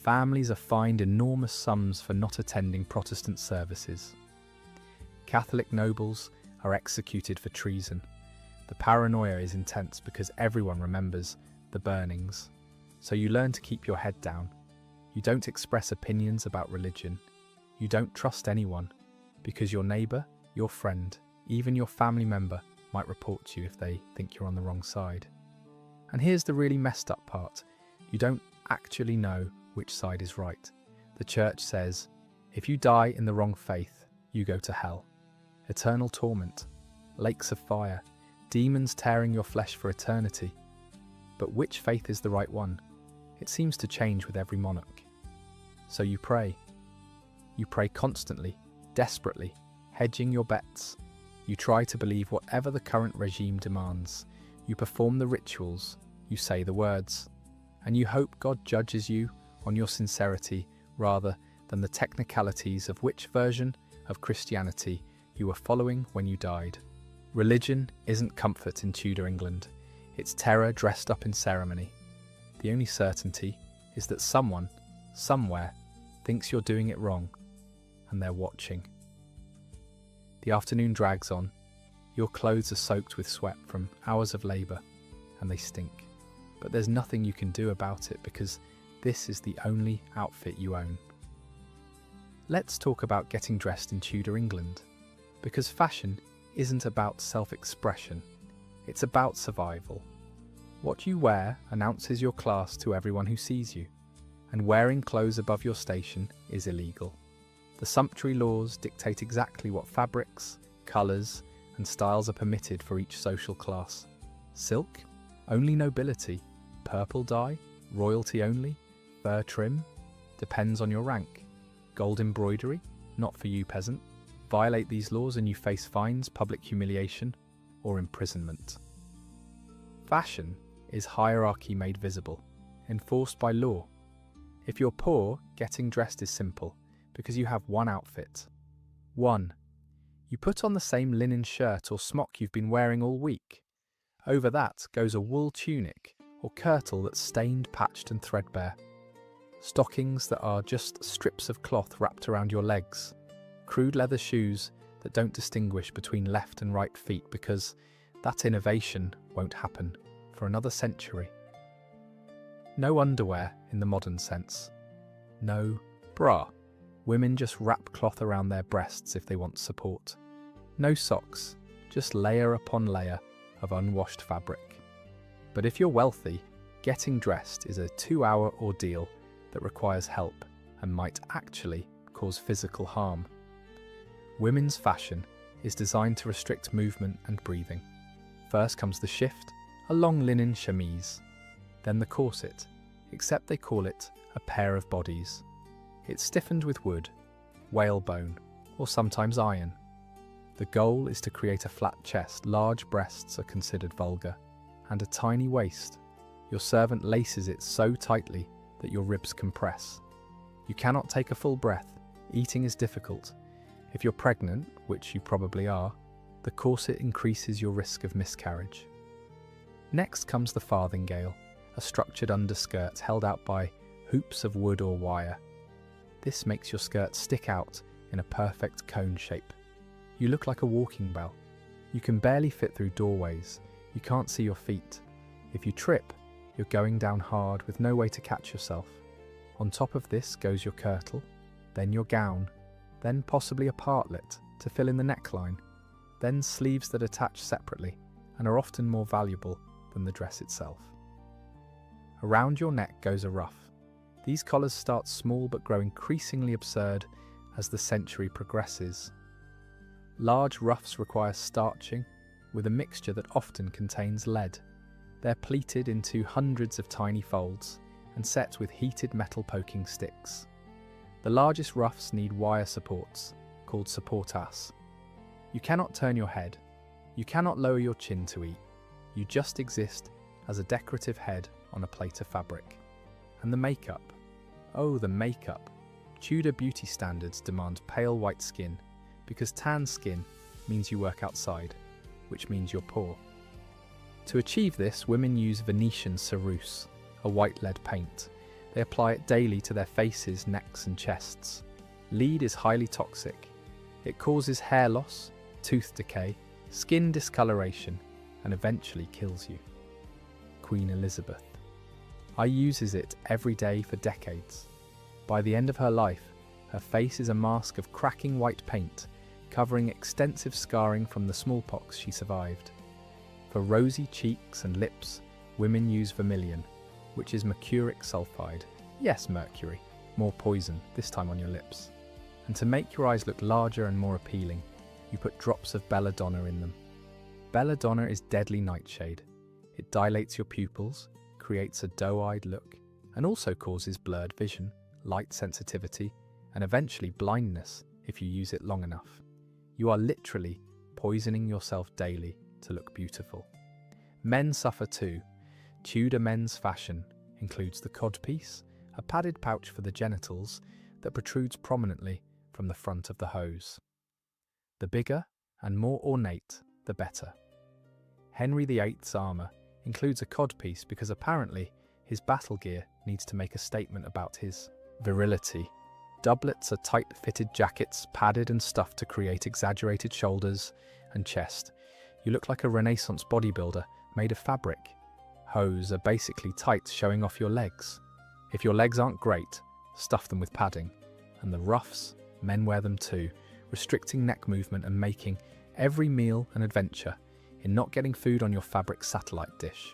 Families are fined enormous sums for not attending Protestant services. Catholic nobles are executed for treason. The paranoia is intense because everyone remembers the burnings. So you learn to keep your head down. You don't express opinions about religion. You don't trust anyone, because your neighbour, your friend, even your family member might report to you if they think you're on the wrong side. And here's the really messed up part. You don't actually know which side is right. The church says, if you die in the wrong faith, you go to hell. Eternal torment, lakes of fire, demons tearing your flesh for eternity. But which faith is the right one? It seems to change with every monarch. So you pray. You pray constantly, desperately, hedging your bets. You try to believe whatever the current regime demands. You perform the rituals, you say the words, and you hope God judges you on your sincerity rather than the technicalities of which version of Christianity you were following when you died. Religion isn't comfort in Tudor England. It's terror dressed up in ceremony. The only certainty is that someone, somewhere, thinks you're doing it wrong, and they're watching. The afternoon drags on. Your clothes are soaked with sweat from hours of labour, and they stink. But there's nothing you can do about it because this is the only outfit you own. Let's talk about getting dressed in Tudor England, because fashion isn't about self-expression, it's about survival. What you wear announces your class to everyone who sees you, and wearing clothes above your station is illegal. The sumptuary laws dictate exactly what fabrics, colours, and styles are permitted for each social class. Silk? Only nobility. Purple dye? Royalty only. Fur trim? Depends on your rank. Gold embroidery? Not for you, peasant. Violate these laws and you face fines, public humiliation, or imprisonment. Fashion is hierarchy made visible, enforced by law. If you're poor, getting dressed is simple, because you have one outfit. 1. You put on the same linen shirt or smock you've been wearing all week. Over that goes a wool tunic or kirtle that's stained, patched and threadbare. Stockings that are just strips of cloth wrapped around your legs. Crude leather shoes that don't distinguish between left and right feet because that innovation won't happen for another century. No underwear in the modern sense. No bra. Women just wrap cloth around their breasts if they want support. No socks, just layer upon layer of unwashed fabric. But if you're wealthy, getting dressed is a 2-hour ordeal that requires help and might actually cause physical harm. Women's fashion is designed to restrict movement and breathing. First comes the shift, a long linen chemise. Then the corset, except they call it a pair of bodies. It's stiffened with wood, whalebone, or sometimes iron. The goal is to create a flat chest. Large breasts are considered vulgar, and a tiny waist. Your servant laces it so tightly that your ribs compress. You cannot take a full breath. Eating is difficult. If you're pregnant, which you probably are, the corset increases your risk of miscarriage. Next comes the farthingale, a structured underskirt held out by hoops of wood or wire. This makes your skirt stick out in a perfect cone shape. You look like a walking bell. You can barely fit through doorways. You can't see your feet. If you trip, you're going down hard with no way to catch yourself. On top of this goes your kirtle, then your gown, then possibly a partlet to fill in the neckline, then sleeves that attach separately and are often more valuable than the dress itself. Around your neck goes a ruff. These collars start small but grow increasingly absurd as the century progresses. Large ruffs require starching, with a mixture that often contains lead. They're pleated into hundreds of tiny folds and set with heated metal poking sticks. The largest ruffs need wire supports, called supportas. You cannot turn your head. You cannot lower your chin to eat. You just exist as a decorative head on a plate of fabric. And the makeup. Oh, the makeup. Tudor beauty standards demand pale white skin, because tan skin means you work outside, which means you're poor. To achieve this, women use Venetian ceruse, a white lead paint. They apply it daily to their faces, necks and chests. Lead is highly toxic. It causes hair loss, tooth decay, skin discoloration, and eventually kills you. Queen Elizabeth. I uses it every day for decades. By the end of her life, her face is a mask of cracking white paint, covering extensive scarring from the smallpox she survived. For rosy cheeks and lips, women use vermilion, which is mercuric sulfide. Yes, mercury, more poison, this time on your lips. And to make your eyes look larger and more appealing, you put drops of belladonna in them. Belladonna is deadly nightshade. It dilates your pupils, creates a doe-eyed look, and also causes blurred vision, light sensitivity, and eventually blindness if you use it long enough. You are literally poisoning yourself daily to look beautiful. Men suffer too. Tudor men's fashion includes the codpiece, a padded pouch for the genitals that protrudes prominently from the front of the hose. The bigger and more ornate, the better. Henry VIII's armour includes a codpiece because apparently his battle gear needs to make a statement about his virility. Doublets are tight-fitted jackets, padded and stuffed to create exaggerated shoulders and chest. You look like a Renaissance bodybuilder made of fabric. Hose are basically tights showing off your legs. If your legs aren't great, stuff them with padding. And the ruffs, men wear them too, restricting neck movement and making every meal an adventure in not getting food on your fabric satellite dish.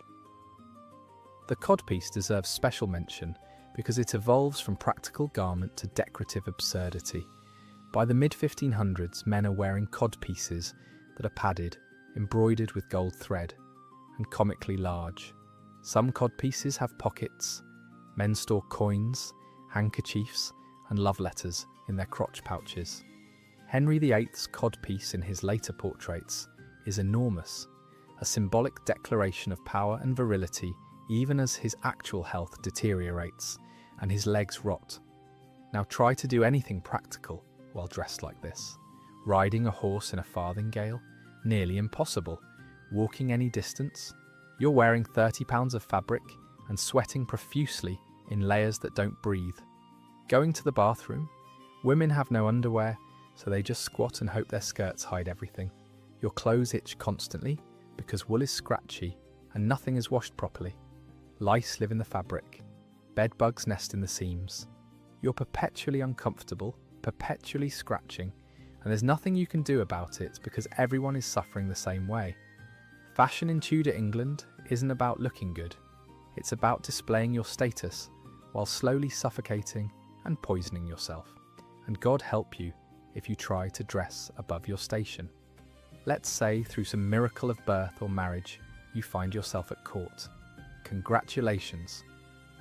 The codpiece deserves special mention because it evolves from practical garment to decorative absurdity. By the mid-1500s, men are wearing codpieces that are padded, embroidered with gold thread, and comically large. Some codpieces have pockets. Men store coins, handkerchiefs, and love letters in their crotch pouches. Henry VIII's codpiece in his later portraits is enormous, a symbolic declaration of power and virility even as his actual health deteriorates and his legs rot. Now try to do anything practical while dressed like this. Riding a horse in a farthingale? Nearly impossible. Walking any distance? You're wearing 30 pounds of fabric and sweating profusely in layers that don't breathe. Going to the bathroom? Women have no underwear, so they just squat and hope their skirts hide everything. Your clothes itch constantly because wool is scratchy and nothing is washed properly. Lice live in the fabric. Bed bugs nest in the seams. You're perpetually uncomfortable, perpetually scratching, and there's nothing you can do about it because everyone is suffering the same way. Fashion in Tudor England isn't about looking good. It's about displaying your status while slowly suffocating and poisoning yourself. And God help you if you try to dress above your station. Let's say through some miracle of birth or marriage, you find yourself at court. Congratulations.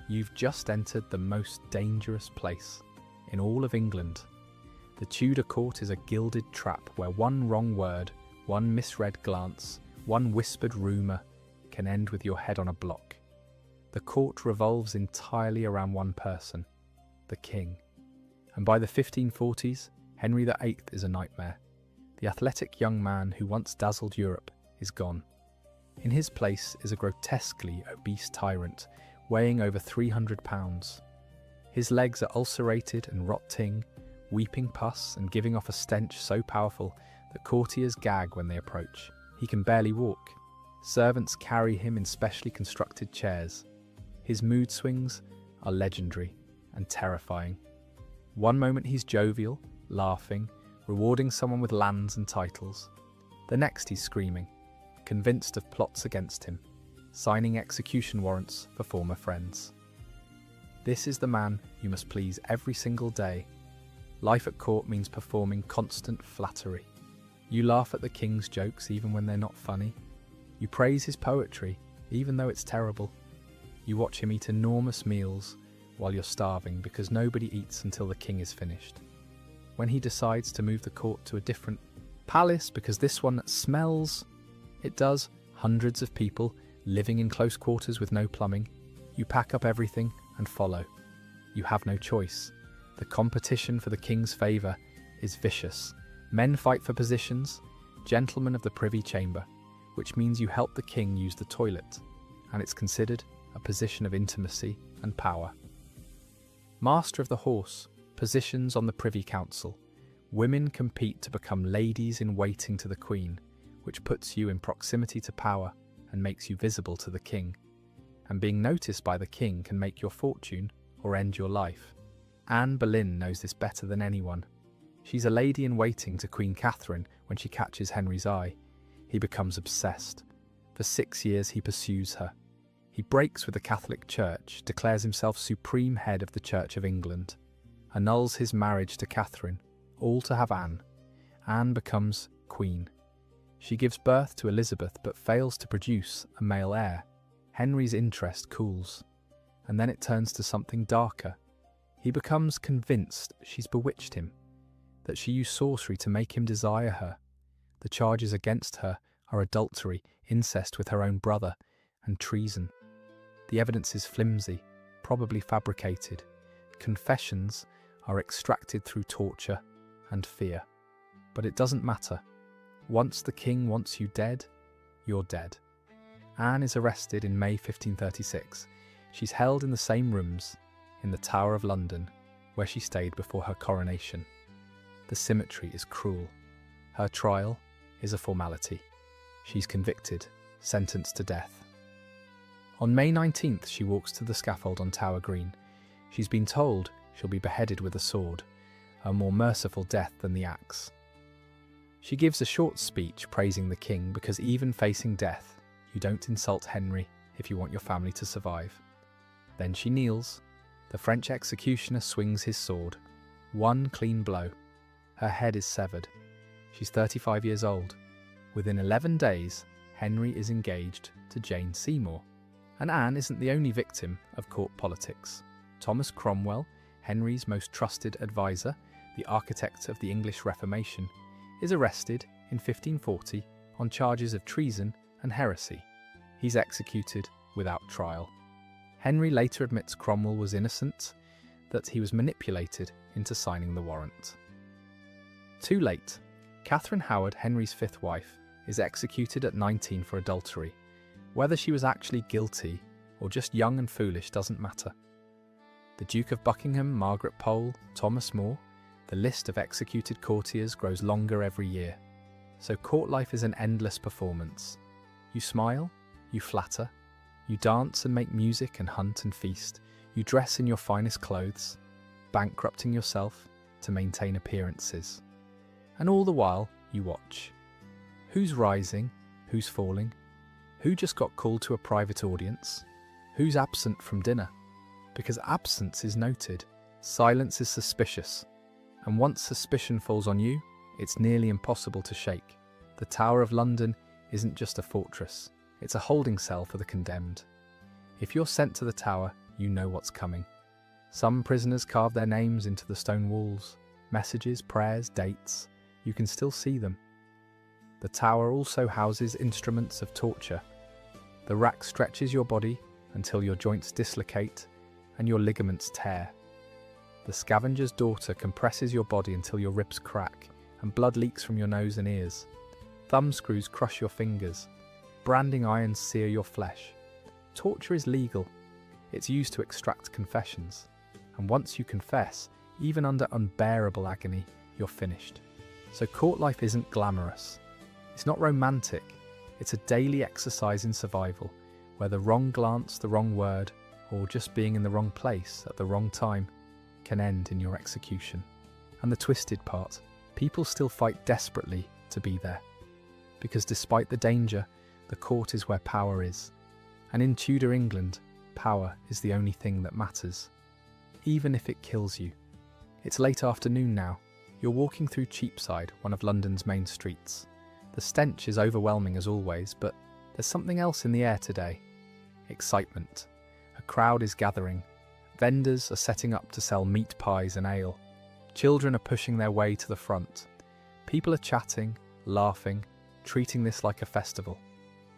You've just entered the most dangerous place in all of England. The Tudor court is a gilded trap where one wrong word, one misread glance, one whispered rumour can end with your head on a block. The court revolves entirely around one person, the king. And by the 1540s, Henry VIII is a nightmare. The athletic young man who once dazzled Europe is gone. In his place is a grotesquely obese tyrant weighing over 300 pounds. His legs are ulcerated and rotting, weeping pus and giving off a stench so powerful that courtiers gag when they approach. He can barely walk. Servants carry him in specially constructed chairs. His mood swings are legendary and terrifying. One moment he's jovial, laughing, rewarding someone with lands and titles. The next he's screaming, convinced of plots against him, signing execution warrants for former friends. This is the man you must please every single day. Life at court means performing constant flattery. You laugh at the king's jokes even when they're not funny. You praise his poetry even though it's terrible. You watch him eat enormous meals while you're starving because nobody eats until the king is finished. When he decides to move the court to a different palace because this one smells, it does, hundreds of people living in close quarters with no plumbing, you pack up everything and follow. You have no choice. The competition for the king's favour is vicious. Men fight for positions, gentlemen of the privy chamber, which means you help the king use the toilet, and it's considered a position of intimacy and power. Master of the horse, positions on the privy council. Women compete to become ladies in waiting to the queen, which puts you in proximity to power and makes you visible to the king. And being noticed by the king can make your fortune or end your life. Anne Boleyn knows this better than anyone. She's a lady in waiting to Queen Catherine when she catches Henry's eye. He becomes obsessed. For 6 years he pursues her. He breaks with the Catholic Church, declares himself supreme head of the Church of England, annuls his marriage to Catherine, all to have Anne. Anne becomes queen. She gives birth to Elizabeth but fails to produce a male heir. Henry's interest cools, and then it turns to something darker. He becomes convinced she's bewitched him, that she used sorcery to make him desire her. The charges against her are adultery, incest with her own brother, and treason. The evidence is flimsy, probably fabricated. Confessions are extracted through torture and fear. But it doesn't matter. Once the king wants you dead, you're dead. Anne is arrested in May 1536. She's held in the same rooms in the Tower of London where she stayed before her coronation. The symmetry is cruel. Her trial is a formality. She's convicted, sentenced to death. On May 19th, she walks to the scaffold on Tower Green. She's been told she'll be beheaded with a sword, a more merciful death than the axe. She gives a short speech praising the king because even facing death, you don't insult Henry if you want your family to survive. Then she kneels. The French executioner swings his sword. One clean blow. Her head is severed. She's 35 years old. Within 11 days, Henry is engaged to Jane Seymour. And Anne isn't the only victim of court politics. Thomas Cromwell, Henry's most trusted advisor, the architect of the English Reformation, is arrested in 1540 on charges of treason and heresy. He's executed without trial. Henry later admits Cromwell was innocent, that he was manipulated into signing the warrant. Too late. Catherine Howard, Henry's fifth wife, is executed at 19 for adultery. Whether she was actually guilty or just young and foolish doesn't matter. The Duke of Buckingham, Margaret Pole, Thomas More, the list of executed courtiers grows longer every year. So court life is an endless performance. You smile, you flatter, you dance and make music and hunt and feast. You dress in your finest clothes, bankrupting yourself to maintain appearances. And all the while, you watch. Who's rising? Who's falling? Who just got called to a private audience? Who's absent from dinner? Because absence is noted, silence is suspicious. And once suspicion falls on you, it's nearly impossible to shake. The Tower of London isn't just a fortress, it's a holding cell for the condemned. If you're sent to the tower, you know what's coming. Some prisoners carve their names into the stone walls. Messages, prayers, dates, you can still see them. The tower also houses instruments of torture. The rack stretches your body until your joints dislocate and your ligaments tear. The scavenger's daughter compresses your body until your ribs crack and blood leaks from your nose and ears. Thumb screws crush your fingers. Branding irons sear your flesh. Torture is legal. It's used to extract confessions. And once you confess, even under unbearable agony, you're finished. So court life isn't glamorous. It's not romantic. It's a daily exercise in survival, where the wrong glance, the wrong word, or just being in the wrong place at the wrong time can end in your execution. And the twisted part, people still fight desperately to be there. Because despite the danger, the court is where power is. And in Tudor England, power is the only thing that matters. Even if it kills you. It's late afternoon now. You're walking through Cheapside, one of London's main streets. The stench is overwhelming as always, but there's something else in the air today. Excitement. A crowd is gathering. Vendors are setting up to sell meat pies and ale. Children are pushing their way to the front. People are chatting, laughing, treating this like a festival.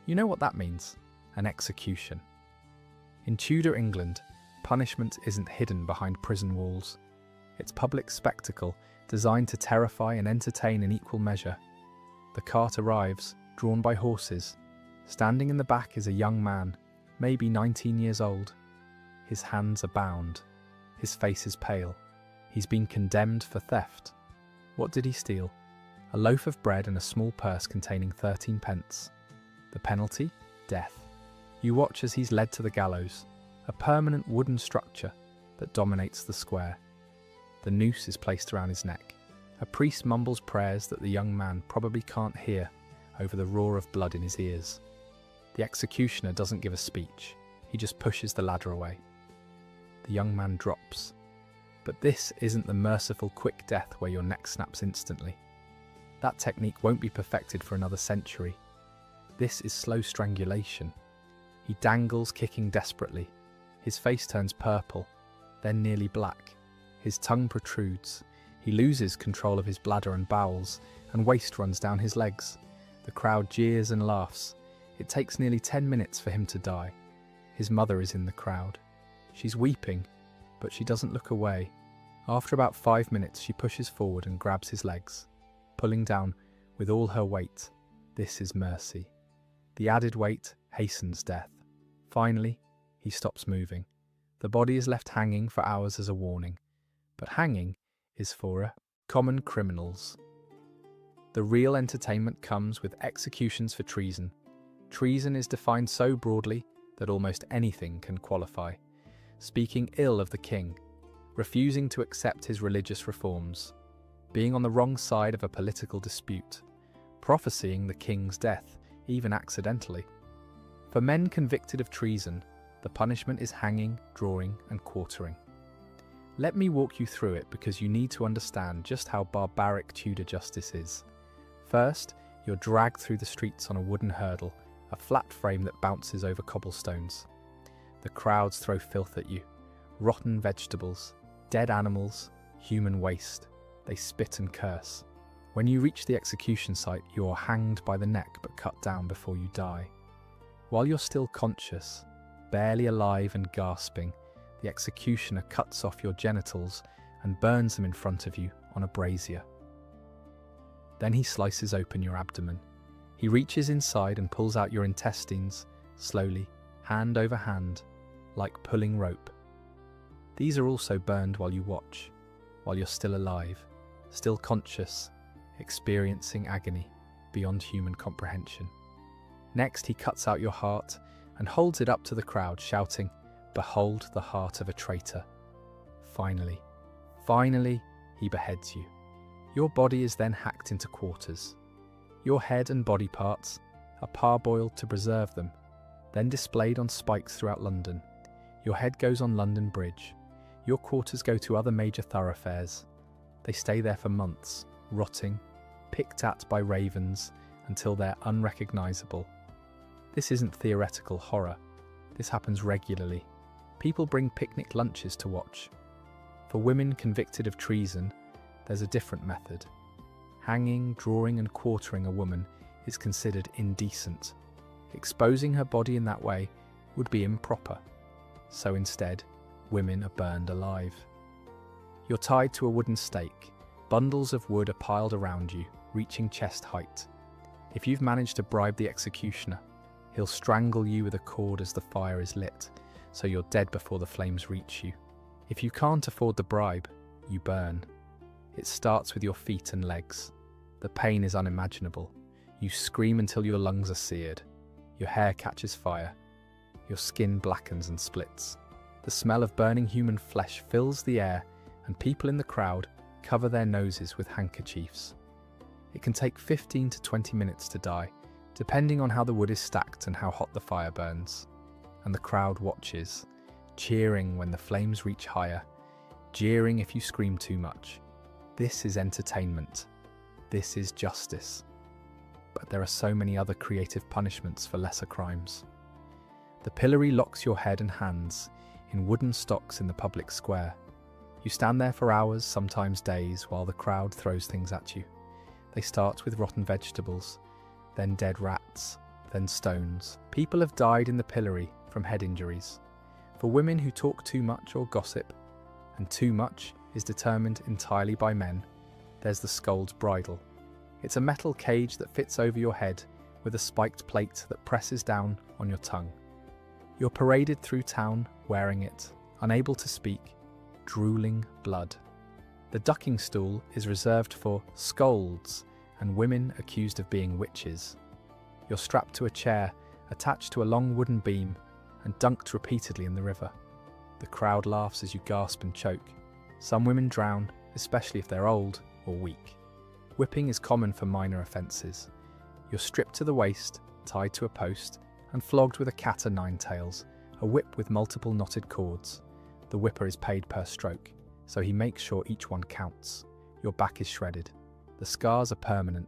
You know what that means? An execution. In Tudor England, punishment isn't hidden behind prison walls. It's public spectacle designed to terrify and entertain in equal measure. The cart arrives, drawn by horses. Standing in the back is a young man, maybe 19 years old. His hands are bound. His face is pale. He's been condemned for theft. What did he steal? A loaf of bread and a small purse containing 13 pence. The penalty? Death. You watch as he's led to the gallows, a permanent wooden structure that dominates the square. The noose is placed around his neck. A priest mumbles prayers that the young man probably can't hear over the roar of blood in his ears. The executioner doesn't give a speech. He just pushes the ladder away. The young man drops. But this isn't the merciful quick death where your neck snaps instantly. That technique won't be perfected for another century. This is slow strangulation. He dangles, kicking desperately. His face turns purple, then nearly black. His tongue protrudes. He loses control of his bladder and bowels, and waste runs down his legs. The crowd jeers and laughs. It takes nearly 10 minutes for him to die. His mother is in the crowd. She's weeping, but she doesn't look away. After about 5 minutes, she pushes forward and grabs his legs, pulling down with all her weight. This is mercy. The added weight hastens death. Finally, he stops moving. The body is left hanging for hours as a warning. But hanging is for common criminals. The real entertainment comes with executions for treason. Treason is defined so broadly that almost anything can qualify. Speaking ill of the king, refusing to accept his religious reforms, being on the wrong side of a political dispute, prophesying the king's death, even accidentally. For men convicted of treason, the punishment is hanging, drawing, and quartering. Let me walk you through it because you need to understand just how barbaric Tudor justice is. First, you're dragged through the streets on a wooden hurdle, a flat frame that bounces over cobblestones. The crowds throw filth at you, rotten vegetables, dead animals, human waste. They spit and curse. When you reach the execution site, you're hanged by the neck but cut down before you die. While you're still conscious, barely alive and gasping, the executioner cuts off your genitals and burns them in front of you on a brazier. Then he slices open your abdomen. He reaches inside and pulls out your intestines, slowly, hand over hand, like pulling rope. These are also burned while you watch, while you're still alive, still conscious, experiencing agony beyond human comprehension. Next, he cuts out your heart and holds it up to the crowd, shouting, "Behold the heart of a traitor." Finally, he beheads you. Your body is then hacked into quarters. Your head and body parts are parboiled to preserve them, then displayed on spikes throughout London. Your head goes on London Bridge. Your quarters go to other major thoroughfares. They stay there for months, rotting, picked at by ravens, until they're unrecognisable. This isn't theoretical horror. This happens regularly. People bring picnic lunches to watch. For women convicted of treason, there's a different method. Hanging, drawing and quartering a woman is considered indecent. Exposing her body in that way would be improper. So instead, women are burned alive. You're tied to a wooden stake. Bundles of wood are piled around you, reaching chest height. If you've managed to bribe the executioner, he'll strangle you with a cord as the fire is lit, so you're dead before the flames reach you. If you can't afford the bribe, you burn. It starts with your feet and legs. The pain is unimaginable. You scream until your lungs are seared. Your hair catches fire. Your skin blackens and splits. The smell of burning human flesh fills the air, and people in the crowd cover their noses with handkerchiefs. It can take 15 to 20 minutes to die, depending on how the wood is stacked and how hot the fire burns. And the crowd watches, cheering when the flames reach higher, jeering if you scream too much. This is entertainment. This is justice. But there are so many other creative punishments for lesser crimes. The pillory locks your head and hands in wooden stocks in the public square. You stand there for hours, sometimes days, while the crowd throws things at you. They start with rotten vegetables, then dead rats, then stones. People have died in the pillory from head injuries. For women who talk too much or gossip, and too much is determined entirely by men, there's the scold's bridle. It's a metal cage that fits over your head with a spiked plate that presses down on your tongue. You're paraded through town wearing it, unable to speak, drooling blood. The ducking stool is reserved for scolds and women accused of being witches. You're strapped to a chair, attached to a long wooden beam, and dunked repeatedly in the river. The crowd laughs as you gasp and choke. Some women drown, especially if they're old or weak. Whipping is common for minor offences. You're stripped to the waist, tied to a post, and flogged with a cat o' nine tails, a whip with multiple knotted cords. The whipper is paid per stroke, so he makes sure each one counts. Your back is shredded. The scars are permanent.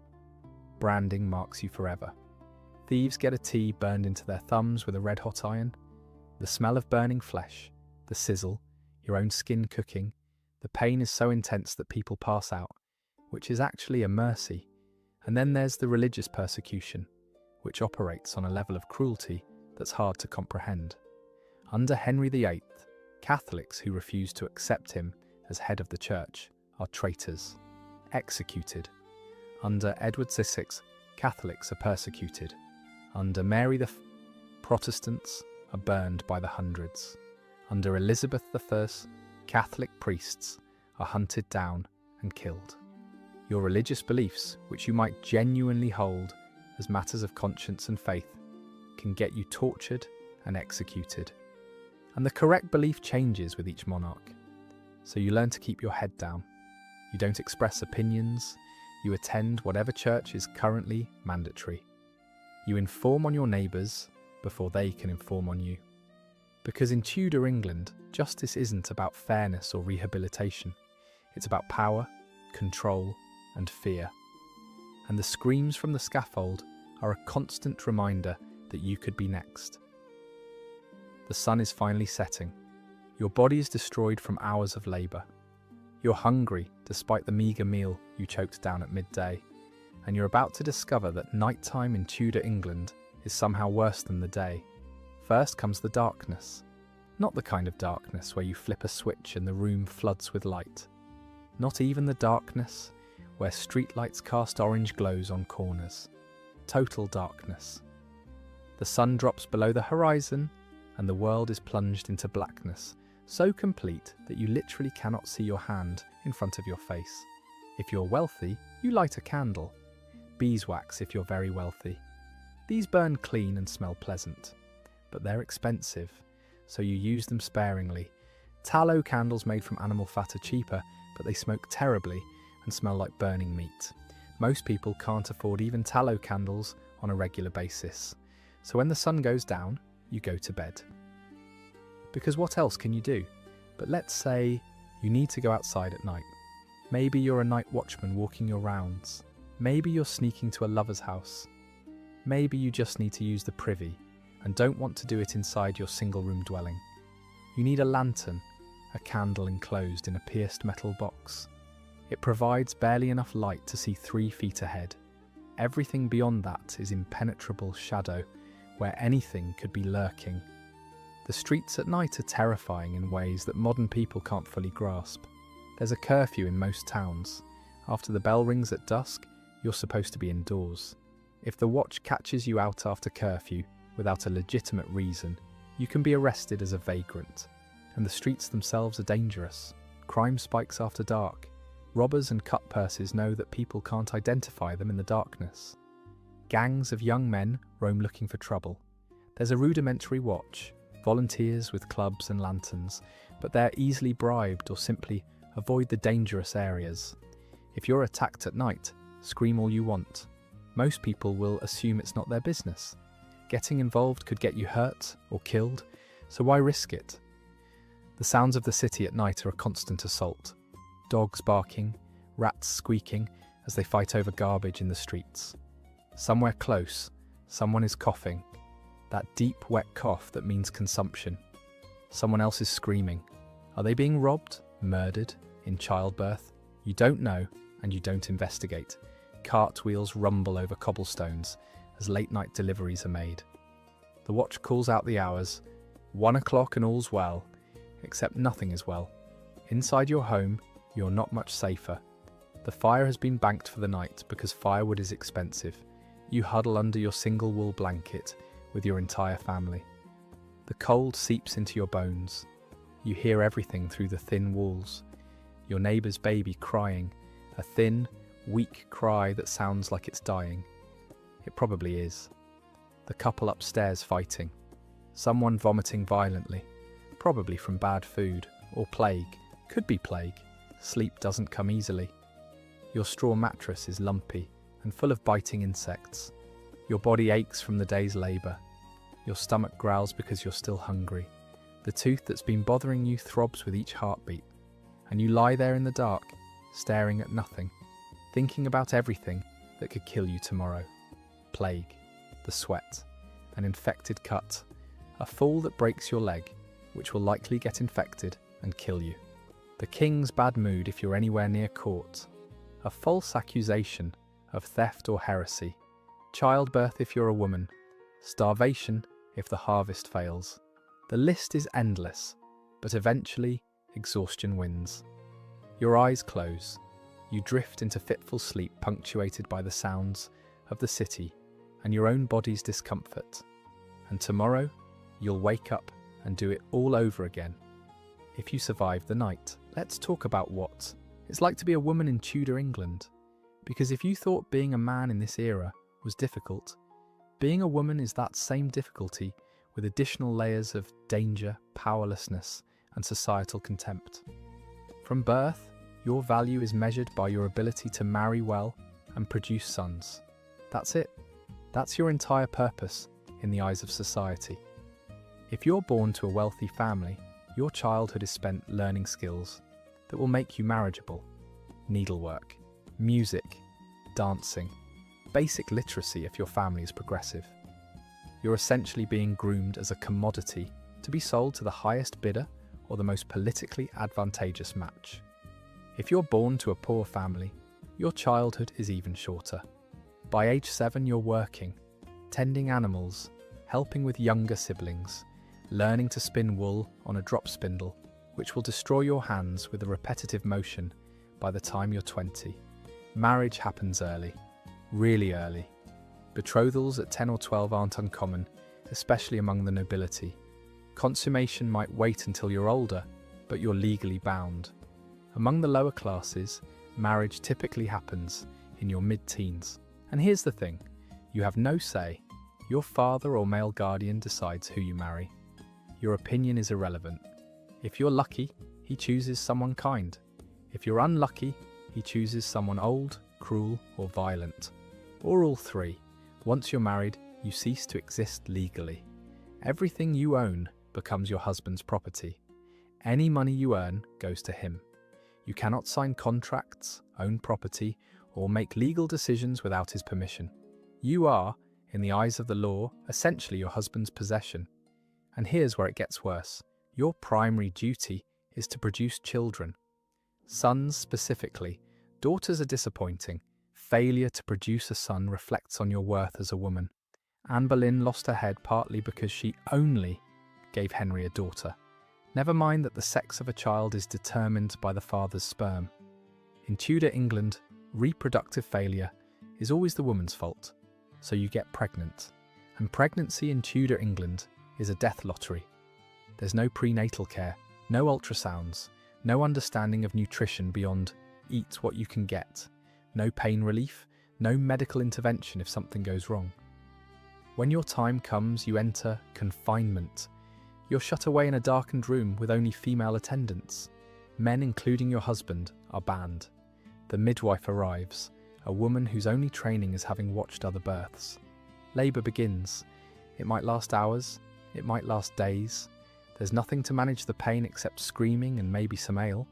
Branding marks you forever. Thieves get a T burned into their thumbs with a red-hot iron. The smell of burning flesh, the sizzle, your own skin cooking, the pain is so intense that people pass out, which is actually a mercy. And then there's the religious persecution, which operates on a level of cruelty that's hard to comprehend. Under Henry VIII, Catholics who refuse to accept him as head of the church are traitors, executed. Under Edward VI, Catholics are persecuted. Under Mary the Protestants are burned by the hundreds. Under Elizabeth I, Catholic priests are hunted down and killed. Your religious beliefs, which you might genuinely hold as matters of conscience and faith, can get you tortured and executed. And the correct belief changes with each monarch. So you learn to keep your head down. You don't express opinions. You attend whatever church is currently mandatory. You inform on your neighbours before they can inform on you. Because in Tudor England, justice isn't about fairness or rehabilitation. It's about power, control, and fear. And the screams from the scaffold are a constant reminder that you could be next. The sun is finally setting. Your body is destroyed from hours of labour. You're hungry despite the meagre meal you choked down at midday, and you're about to discover that nighttime in Tudor England is somehow worse than the day. First comes the darkness. Not the kind of darkness where you flip a switch and the room floods with light. Not even the darkness where streetlights cast orange glows on corners. Total darkness. The sun drops below the horizon and the world is plunged into blackness, so complete that you literally cannot see your hand in front of your face. If you're wealthy, you light a candle. Beeswax if you're very wealthy. These burn clean and smell pleasant, but they're expensive, so you use them sparingly. Tallow candles made from animal fat are cheaper, but they smoke terribly and smell like burning meat. Most people can't afford even tallow candles on a regular basis, so when the sun goes down, you go to bed. Because what else can you do? But let's say you need to go outside at night. Maybe you're a night watchman walking your rounds. Maybe you're sneaking to a lover's house. Maybe you just need to use the privy and don't want to do it inside your single-room dwelling. You need a lantern, a candle enclosed in a pierced metal box. It provides barely enough light to see 3 feet ahead. Everything beyond that is impenetrable shadow, where anything could be lurking. The streets at night are terrifying in ways that modern people can't fully grasp. There's a curfew in most towns. After the bell rings at dusk, you're supposed to be indoors. If the watch catches you out after curfew without a legitimate reason, you can be arrested as a vagrant. And the streets themselves are dangerous. Crime spikes after dark. Robbers and cut purses know that people can't identify them in the darkness. Gangs of young men roam looking for trouble. There's a rudimentary watch, volunteers with clubs and lanterns, but they're easily bribed or simply avoid the dangerous areas. If you're attacked at night, scream all you want. Most people will assume it's not their business. Getting involved could get you hurt or killed, so why risk it? The sounds of the city at night are a constant assault. Dogs barking, rats squeaking as they fight over garbage in the streets. Somewhere close, someone is coughing, that deep, wet cough that means consumption. Someone else is screaming. Are they being robbed, murdered, in childbirth? You don't know, and you don't investigate. Cartwheels rumble over cobblestones as late-night deliveries are made. The watch calls out the hours. 1 o'clock and all's well, except nothing is well. Inside your home, you're not much safer. The fire has been banked for the night because firewood is expensive. You huddle under your single wool blanket with your entire family. The cold seeps into your bones. You hear everything through the thin walls. Your neighbour's baby crying, a thin, weak cry that sounds like it's dying. It probably is. The couple upstairs fighting. Someone vomiting violently, probably from bad food or plague. Could be plague. Sleep doesn't come easily. Your straw mattress is lumpy and full of biting insects. Your body aches from the day's labour. Your stomach growls because you're still hungry. The tooth that's been bothering you throbs with each heartbeat. And you lie there in the dark, staring at nothing, thinking about everything that could kill you tomorrow. Plague, the sweat, an infected cut, a fall that breaks your leg, which will likely get infected and kill you. The king's bad mood if you're anywhere near court. A false accusation of theft or heresy. Childbirth if you're a woman. Starvation if the harvest fails. The list is endless, but eventually exhaustion wins. Your eyes close. You drift into fitful sleep punctuated by the sounds of the city and your own body's discomfort. And tomorrow, you'll wake up and do it all over again. If you survive the night, let's talk about what it's like to be a woman in Tudor England. Because if you thought being a man in this era was difficult, being a woman is that same difficulty with additional layers of danger, powerlessness, and societal contempt. From birth, your value is measured by your ability to marry well and produce sons. That's it. That's your entire purpose in the eyes of society. If you're born to a wealthy family, your childhood is spent learning skills that will make you marriageable. Needlework, music, dancing, basic literacy if your family is progressive. You're essentially being groomed as a commodity to be sold to the highest bidder or the most politically advantageous match. If you're born to a poor family, your childhood is even shorter. By age 7, you're working, tending animals, helping with younger siblings, learning to spin wool on a drop spindle, which will destroy your hands with a repetitive motion by the time you're 20. Marriage happens early, really early. Betrothals at 10 or 12 aren't uncommon, especially among the nobility. Consummation might wait until you're older, but you're legally bound. Among the lower classes, marriage typically happens in your mid-teens. And here's the thing, you have no say. Your father or male guardian decides who you marry. Your opinion is irrelevant. If you're lucky, he chooses someone kind. If you're unlucky, he chooses someone old, cruel, or violent. Or all three. Once you're married, you cease to exist legally. Everything you own becomes your husband's property. Any money you earn goes to him. You cannot sign contracts, own property, or make legal decisions without his permission. You are, in the eyes of the law, essentially your husband's possession. And here's where it gets worse. Your primary duty is to produce children. Sons specifically. Daughters are disappointing. Failure to produce a son reflects on your worth as a woman. Anne Boleyn lost her head partly because she only gave Henry a daughter. Never mind that the sex of a child is determined by the father's sperm. In Tudor England, reproductive failure is always the woman's fault, so you get pregnant. And pregnancy in Tudor England is a death lottery. There's no prenatal care, no ultrasounds, no understanding of nutrition beyond eat what you can get, no pain relief, no medical intervention if something goes wrong. When your time comes, you enter confinement. You're shut away in a darkened room with only female attendants. Men, including your husband, are banned. The midwife arrives, a woman whose only training is having watched other births. Labour begins. It might last hours, it might last days. There's nothing to manage the pain except screaming and maybe some ale.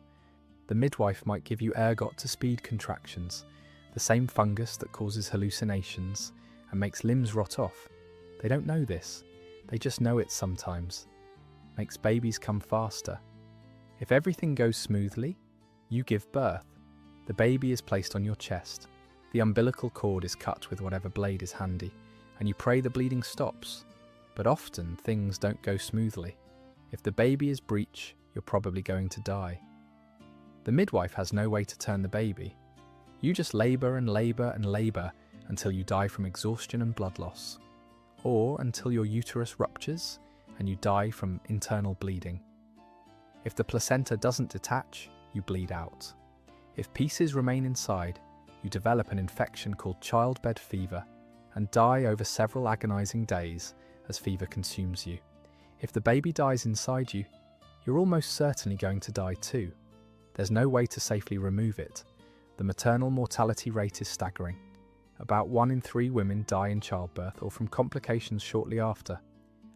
The midwife might give you ergot to speed contractions, the same fungus that causes hallucinations and makes limbs rot off. They don't know this, they just know it sometimes. Makes babies come faster. If everything goes smoothly, you give birth. The baby is placed on your chest. The umbilical cord is cut with whatever blade is handy, and you pray the bleeding stops. But often things don't go smoothly. If the baby is breech, you're probably going to die. The midwife has no way to turn the baby. You just labour and labour and labour until you die from exhaustion and blood loss, or until your uterus ruptures and you die from internal bleeding. If the placenta doesn't detach, you bleed out. If pieces remain inside, you develop an infection called childbed fever and die over several agonizing days as fever consumes you. If the baby dies inside you, you're almost certainly going to die too. There's no way to safely remove it. The maternal mortality rate is staggering. About 1 in 3 women die in childbirth or from complications shortly after,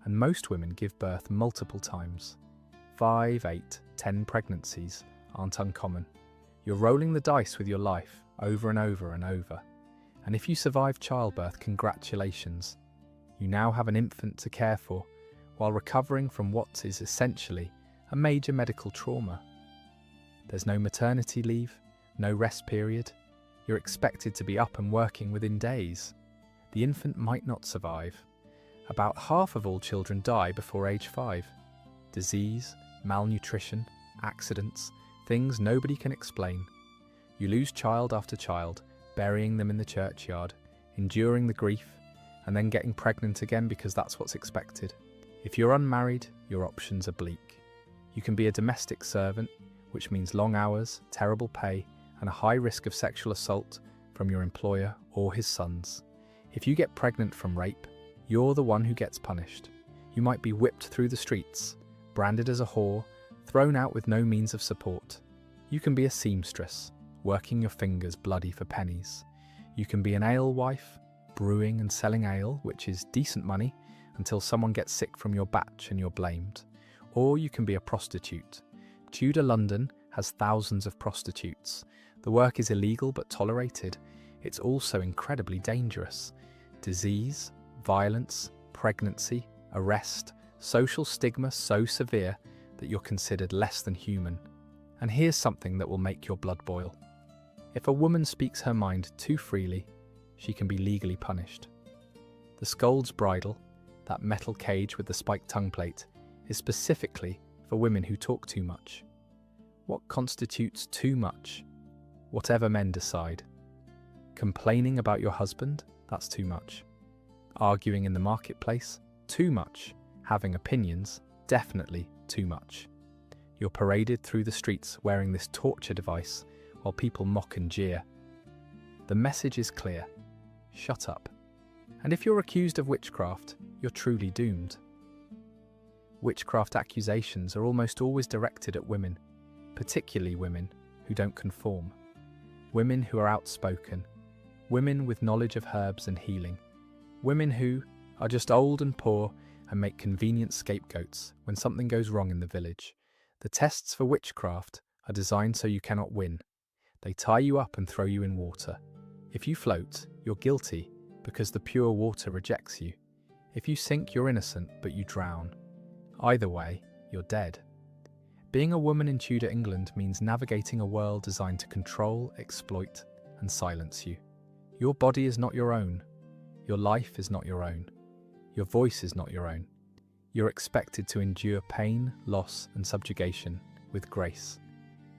and most women give birth multiple times. 5, 8, 10 pregnancies aren't uncommon. You're rolling the dice with your life over and over and over. And if you survive childbirth, congratulations. You now have an infant to care for while recovering from what is essentially a major medical trauma. There's no maternity leave, no rest period. You're expected to be up and working within days. The infant might not survive. About half of all children die before age 5. Disease, malnutrition, accidents, things nobody can explain. You lose child after child, burying them in the churchyard, enduring the grief, and then getting pregnant again because that's what's expected. If you're unmarried, your options are bleak. You can be a domestic servant, which means long hours, terrible pay, and a high risk of sexual assault from your employer or his sons. If you get pregnant from rape, you're the one who gets punished. You might be whipped through the streets, branded as a whore, thrown out with no means of support. You can be a seamstress, working your fingers bloody for pennies. You can be an alewife, brewing and selling ale, which is decent money, until someone gets sick from your batch and you're blamed. Or you can be a prostitute. Tudor London has thousands of prostitutes. The work is illegal but tolerated. It's also incredibly dangerous. Disease, violence, pregnancy, arrest, social stigma so severe that you're considered less than human. And here's something that will make your blood boil. If a woman speaks her mind too freely, she can be legally punished. The scold's bridle, that metal cage with the spiked tongue plate, is specifically for women who talk too much. What constitutes too much? Whatever men decide. Complaining about your husband? That's too much. Arguing in the marketplace? Too much. Having opinions? Definitely too much. You're paraded through the streets wearing this torture device while people mock and jeer. The message is clear. Shut up. And if you're accused of witchcraft, you're truly doomed. Witchcraft accusations are almost always directed at women, particularly women who don't conform. Women who are outspoken. Women with knowledge of herbs and healing. Women who are just old and poor and make convenient scapegoats when something goes wrong in the village. The tests for witchcraft are designed so you cannot win. They tie you up and throw you in water. If you float, you're guilty because the pure water rejects you. If you sink, you're innocent, but you drown. Either way, you're dead. Being a woman in Tudor England means navigating a world designed to control, exploit, and silence you. Your body is not your own. Your life is not your own. Your voice is not your own. You're expected to endure pain, loss, and subjugation with grace,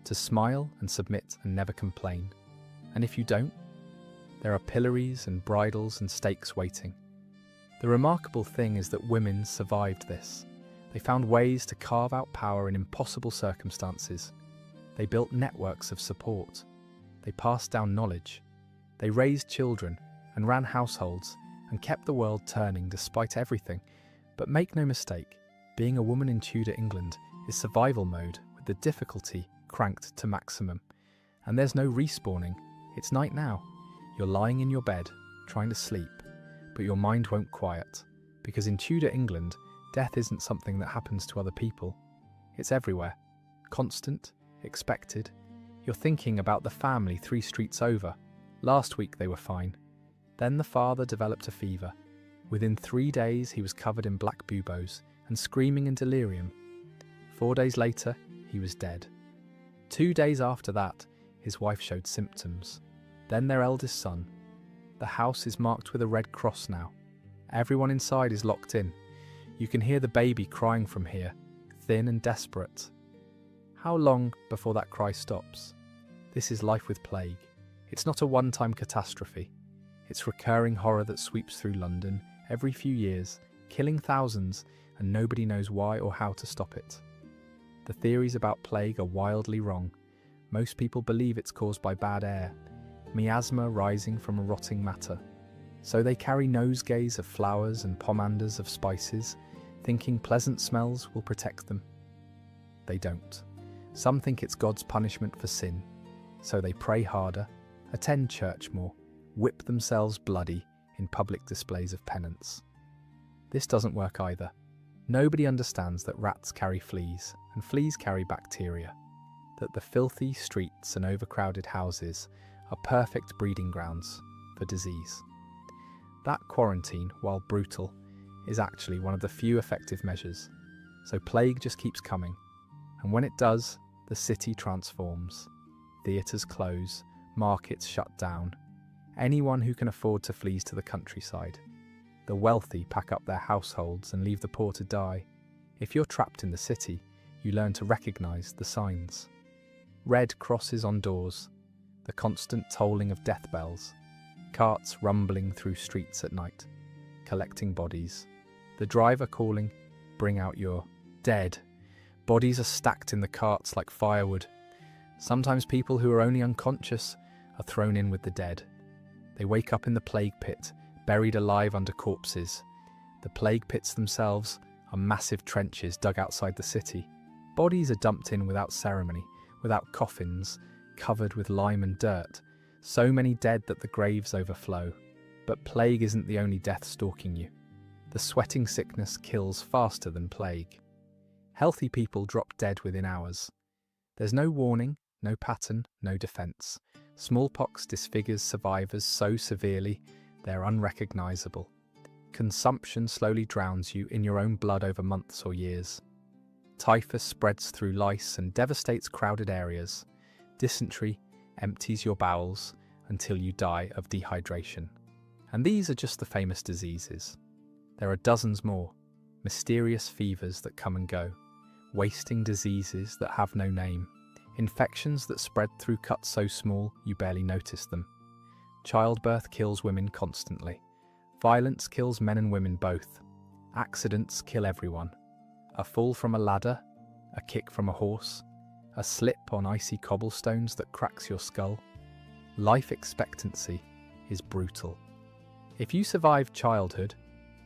to smile and submit and never complain. And if you don't, there are pillories and bridles and stakes waiting. The remarkable thing is that women survived this. They found ways to carve out power in impossible circumstances. They built networks of support. They passed down knowledge. They raised children and ran households and kept the world turning despite everything. But make no mistake, being a woman in Tudor England is survival mode with the difficulty cranked to maximum. And there's no respawning. It's night now. You're lying in your bed, trying to sleep, but your mind won't quiet. Because in Tudor England, death isn't something that happens to other people. It's everywhere. Constant, expected, You're thinking about the family 3 streets over. Last week they were fine. Then the father developed a fever. Within 3 days he was covered in black buboes and screaming in delirium. 4 days later, he was dead. 2 days after that, his wife showed symptoms. Then their eldest son. The house is marked with a red cross now. Everyone inside is locked in. You can hear the baby crying from here, thin and desperate. How long before that cry stops? This is life with plague. It's not a one-time catastrophe. It's recurring horror that sweeps through London every few years, killing thousands, and nobody knows why or how to stop it. The theories about plague are wildly wrong. Most people believe it's caused by bad air, miasma rising from a rotting matter. So they carry nosegays of flowers and pomanders of spices, thinking pleasant smells will protect them. They don't. Some think it's God's punishment for sin. So they pray harder, attend church more, whip themselves bloody in public displays of penance. This doesn't work either. Nobody understands that rats carry fleas, and fleas carry bacteria, that the filthy streets and overcrowded houses are perfect breeding grounds for disease. That quarantine, while brutal, is actually one of the few effective measures. So plague just keeps coming, and when it does, the city transforms. Theatres close, markets shut down. Anyone who can afford to flees to the countryside. The wealthy pack up their households and leave the poor to die. If you're trapped in the city, you learn to recognise the signs. Red crosses on doors, the constant tolling of death bells, carts rumbling through streets at night, collecting bodies. The driver calling, "Bring out your dead." Bodies are stacked in the carts like firewood. Sometimes people who are only unconscious are thrown in with the dead. They wake up in the plague pit, buried alive under corpses. The plague pits themselves are massive trenches dug outside the city. Bodies are dumped in without ceremony, without coffins, covered with lime and dirt. So many dead that the graves overflow. But plague isn't the only death stalking you. The sweating sickness kills faster than plague. Healthy people drop dead within hours. There's no warning, no pattern, no defence. Smallpox disfigures survivors so severely they're unrecognisable. Consumption slowly drowns you in your own blood over months or years. Typhus spreads through lice and devastates crowded areas. Dysentery empties your bowels until you die of dehydration. And these are just the famous diseases. There are dozens more, mysterious fevers that come and go, wasting diseases that have no name, infections that spread through cuts so small you barely notice them. Childbirth kills women constantly. Violence kills men and women both. Accidents kill everyone. A fall from a ladder, a kick from a horse, a slip on icy cobblestones that cracks your skull. Life expectancy is brutal. If you survive childhood,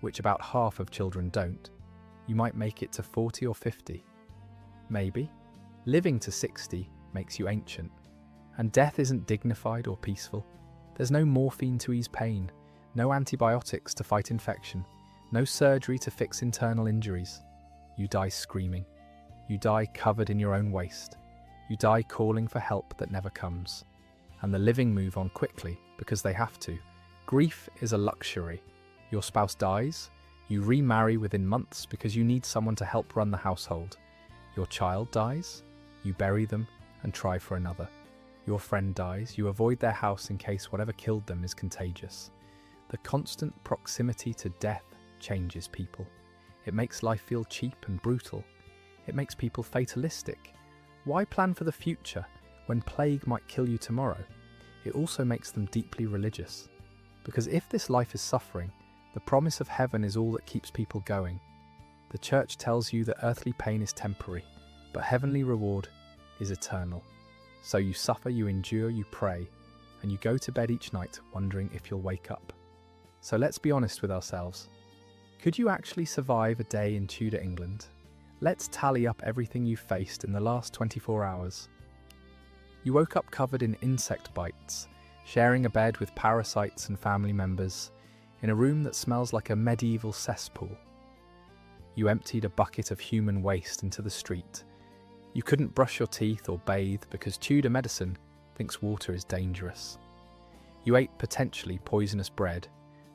which about half of children don't, you might make it to 40 or 50. Maybe. Living to 60 makes you ancient. And death isn't dignified or peaceful. There's no morphine to ease pain, no antibiotics to fight infection, no surgery to fix internal injuries. You die screaming. You die covered in your own waste. You die calling for help that never comes. And the living move on quickly because they have to. Grief is a luxury. Your spouse dies, you remarry within months because you need someone to help run the household. Your child dies, you bury them and try for another. Your friend dies, you avoid their house in case whatever killed them is contagious. The constant proximity to death changes people. It makes life feel cheap and brutal. It makes people fatalistic. Why plan for the future when plague might kill you tomorrow? It also makes them deeply religious. Because if this life is suffering, the promise of heaven is all that keeps people going. The church tells you that earthly pain is temporary, but heavenly reward is eternal. So you suffer, you endure, you pray, and you go to bed each night wondering if you'll wake up. So let's be honest with ourselves. Could you actually survive a day in Tudor England? Let's tally up everything you've faced in the last 24 hours. You woke up covered in insect bites, sharing a bed with parasites and family members, in a room that smells like a medieval cesspool. You emptied a bucket of human waste into the street, You couldn't brush your teeth or bathe because Tudor medicine thinks water is dangerous. You ate potentially poisonous bread,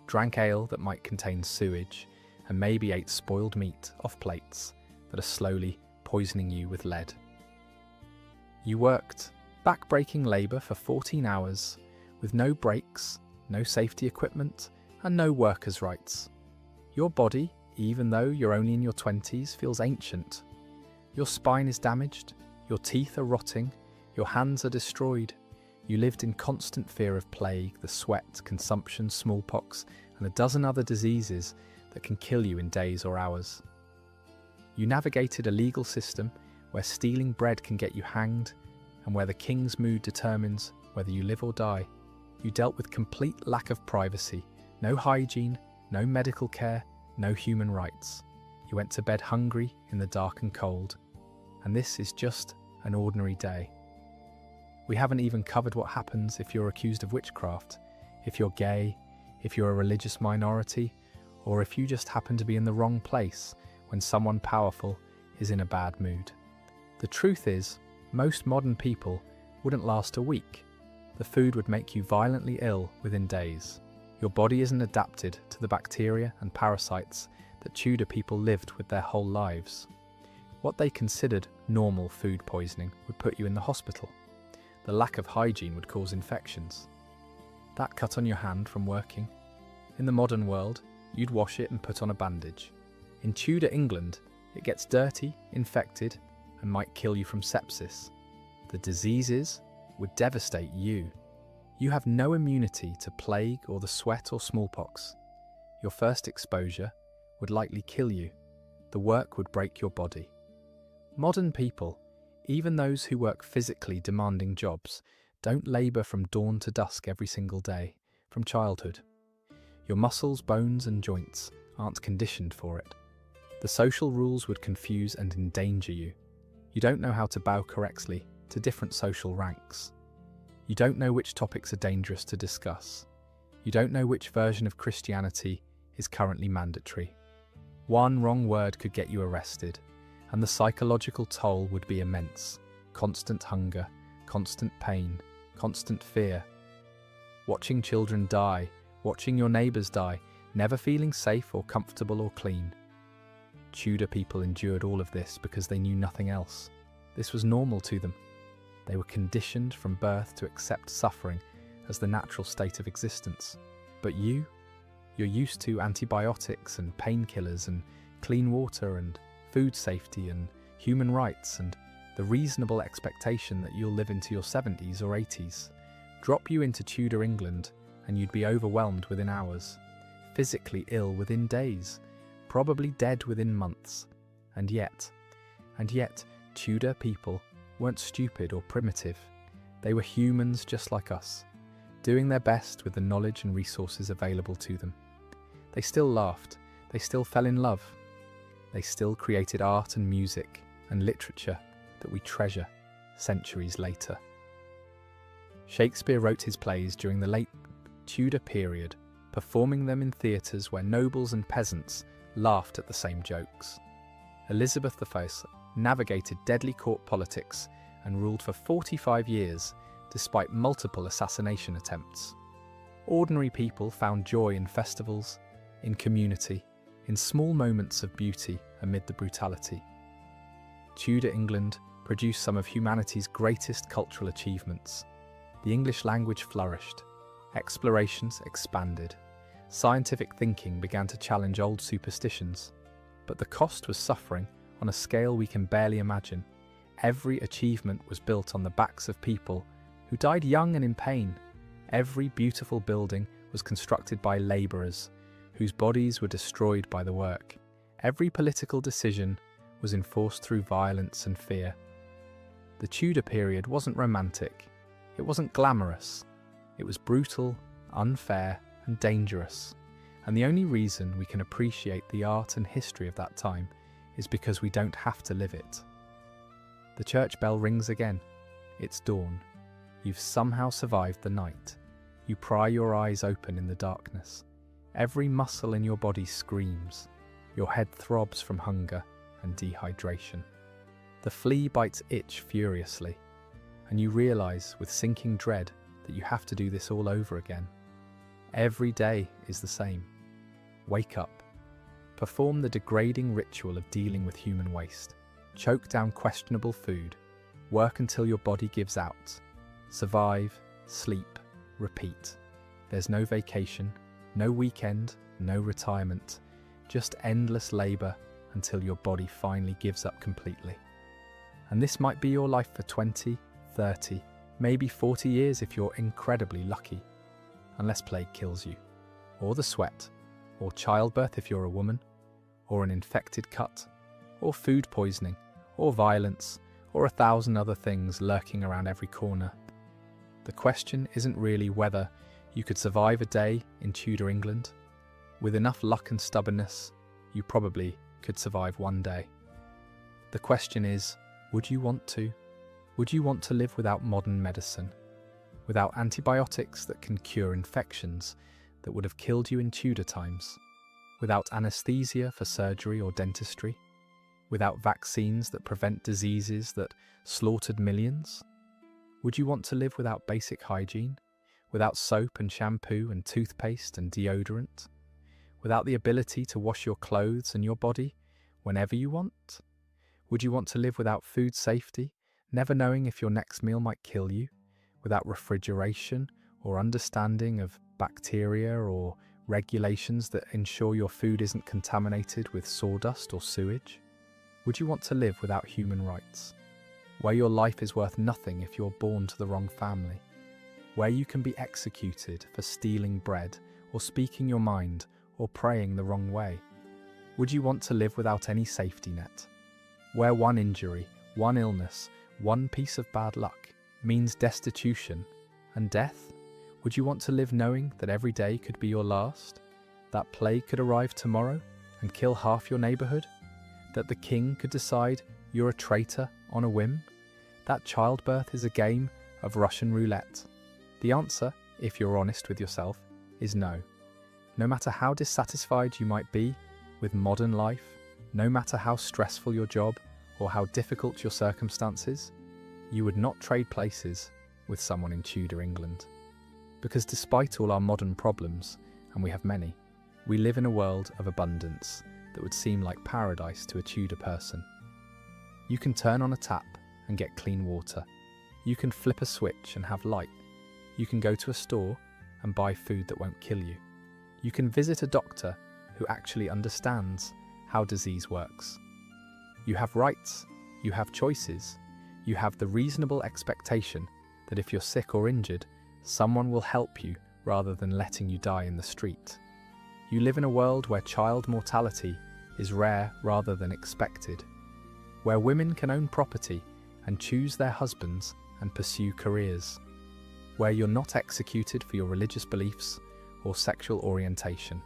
drank ale that might contain sewage, and maybe ate spoiled meat off plates that are slowly poisoning you with lead. You worked back-breaking labour for 14 hours with no breaks, no safety equipment, and no workers' rights. Your body, even though you're only in your 20s, feels ancient. Your spine is damaged, your teeth are rotting, your hands are destroyed. You lived in constant fear of plague, the sweat, consumption, smallpox, and a dozen other diseases that can kill you in days or hours. You navigated a legal system where stealing bread can get you hanged, and where the king's mood determines whether you live or die. You dealt with complete lack of privacy, no hygiene, no medical care, no human rights. You went to bed hungry in the dark and cold, and this is just an ordinary day. We haven't even covered what happens if you're accused of witchcraft, if you're gay, if you're a religious minority, or if you just happen to be in the wrong place when someone powerful is in a bad mood. The truth is, most modern people wouldn't last a week. The food would make you violently ill within days. Your body isn't adapted to the bacteria and parasites that Tudor people lived with their whole lives. What they considered normal food poisoning would put you in the hospital. The lack of hygiene would cause infections. That cut on your hand from working. In the modern world, you'd wash it and put on a bandage. In Tudor England, it gets dirty, infected, and might kill you from sepsis. The diseases would devastate you. You have no immunity to plague or the sweat or smallpox. Your first exposure would likely kill you. The work would break your body. Modern people, even those who work physically demanding jobs, don't labour from dawn to dusk every single day, from childhood. Your muscles, bones and joints aren't conditioned for it. The social rules would confuse and endanger you. You don't know how to bow correctly to different social ranks. You don't know which topics are dangerous to discuss. You don't know which version of Christianity is currently mandatory. One wrong word could get you arrested, and the psychological toll would be immense. Constant hunger, constant pain, constant fear. Watching children die, watching your neighbours die, never feeling safe or comfortable or clean. Tudor people endured all of this because they knew nothing else. This was normal to them. They were conditioned from birth to accept suffering as the natural state of existence. But you're used to antibiotics and painkillers and clean water and food safety and human rights and the reasonable expectation that you'll live into your 70s or 80s. Drop you into Tudor England and you'd be overwhelmed within hours, physically ill within days, probably dead within months. And yet, Tudor people weren't stupid or primitive. They were humans just like us, doing their best with the knowledge and resources available to them. They still laughed, they still fell in love, they still created art and music and literature that we treasure centuries later. Shakespeare wrote his plays during the late Tudor period, performing them in theatres where nobles and peasants laughed at the same jokes. Elizabeth I navigated deadly court politics and ruled for 45 years despite multiple assassination attempts. Ordinary people found joy in festivals, in community, in small moments of beauty amid the brutality. Tudor England produced some of humanity's greatest cultural achievements. The English language flourished, explorations expanded, scientific thinking began to challenge old superstitions. But the cost was suffering on a scale we can barely imagine. Every achievement was built on the backs of people who died young and in pain. Every beautiful building was constructed by labourers whose bodies were destroyed by the work. Every political decision was enforced through violence and fear. The Tudor period wasn't romantic. It wasn't glamorous. It was brutal, unfair, and dangerous. And the only reason we can appreciate the art and history of that time is because we don't have to live it. The church bell rings again. It's dawn. You've somehow survived the night. You pry your eyes open in the darkness. Every muscle in your body screams. Your head throbs from hunger and dehydration. The flea bites itch furiously, and you realize with sinking dread that you have to do this all over again. Every day is the same. Wake up. Perform the degrading ritual of dealing with human waste. Choke down questionable food. Work until your body gives out. Survive, sleep, repeat. There's no vacation, no weekend, no retirement. Just endless labor until your body finally gives up completely. And this might be your life for 20, 30, maybe 40 years if you're incredibly lucky. Unless plague kills you, or the sweat, or childbirth if you're a woman, or an infected cut, or food poisoning, or violence, or 1,000 other things lurking around every corner. The question isn't really whether you could survive a day in Tudor England. With enough luck and stubbornness, you probably could survive one day. The question is, would you want to? Would you want to live without modern medicine? Without antibiotics that can cure infections that would have killed you in Tudor times? Without anesthesia for surgery or dentistry? Without vaccines that prevent diseases that slaughtered millions? Would you want to live without basic hygiene? Without soap and shampoo and toothpaste and deodorant? Without the ability to wash your clothes and your body whenever you want? Would you want to live without food safety, never knowing if your next meal might kill you? Without refrigeration or understanding of bacteria or regulations that ensure your food isn't contaminated with sawdust or sewage? Would you want to live without human rights? Where your life is worth nothing if you're born to the wrong family? Where you can be executed for stealing bread or speaking your mind or praying the wrong way? Would you want to live without any safety net? Where one injury, one illness, one piece of bad luck means destitution and death? Would you want to live knowing that every day could be your last? That plague could arrive tomorrow and kill half your neighborhood? That the king could decide you're a traitor on a whim? That childbirth is a game of Russian roulette? The answer, if you're honest with yourself, is no. No matter how dissatisfied you might be with modern life, no matter how stressful your job or how difficult your circumstances, you would not trade places with someone in Tudor England. Because despite all our modern problems, and we have many, we live in a world of abundance that would seem like paradise to a Tudor person. You can turn on a tap and get clean water. You can flip a switch and have light. You can go to a store and buy food that won't kill you. You can visit a doctor who actually understands how disease works. You have rights, you have choices, you have the reasonable expectation that if you're sick or injured, someone will help you rather than letting you die in the street. You live in a world where child mortality is rare rather than expected, where women can own property and choose their husbands and pursue careers, where you're not executed for your religious beliefs or sexual orientation.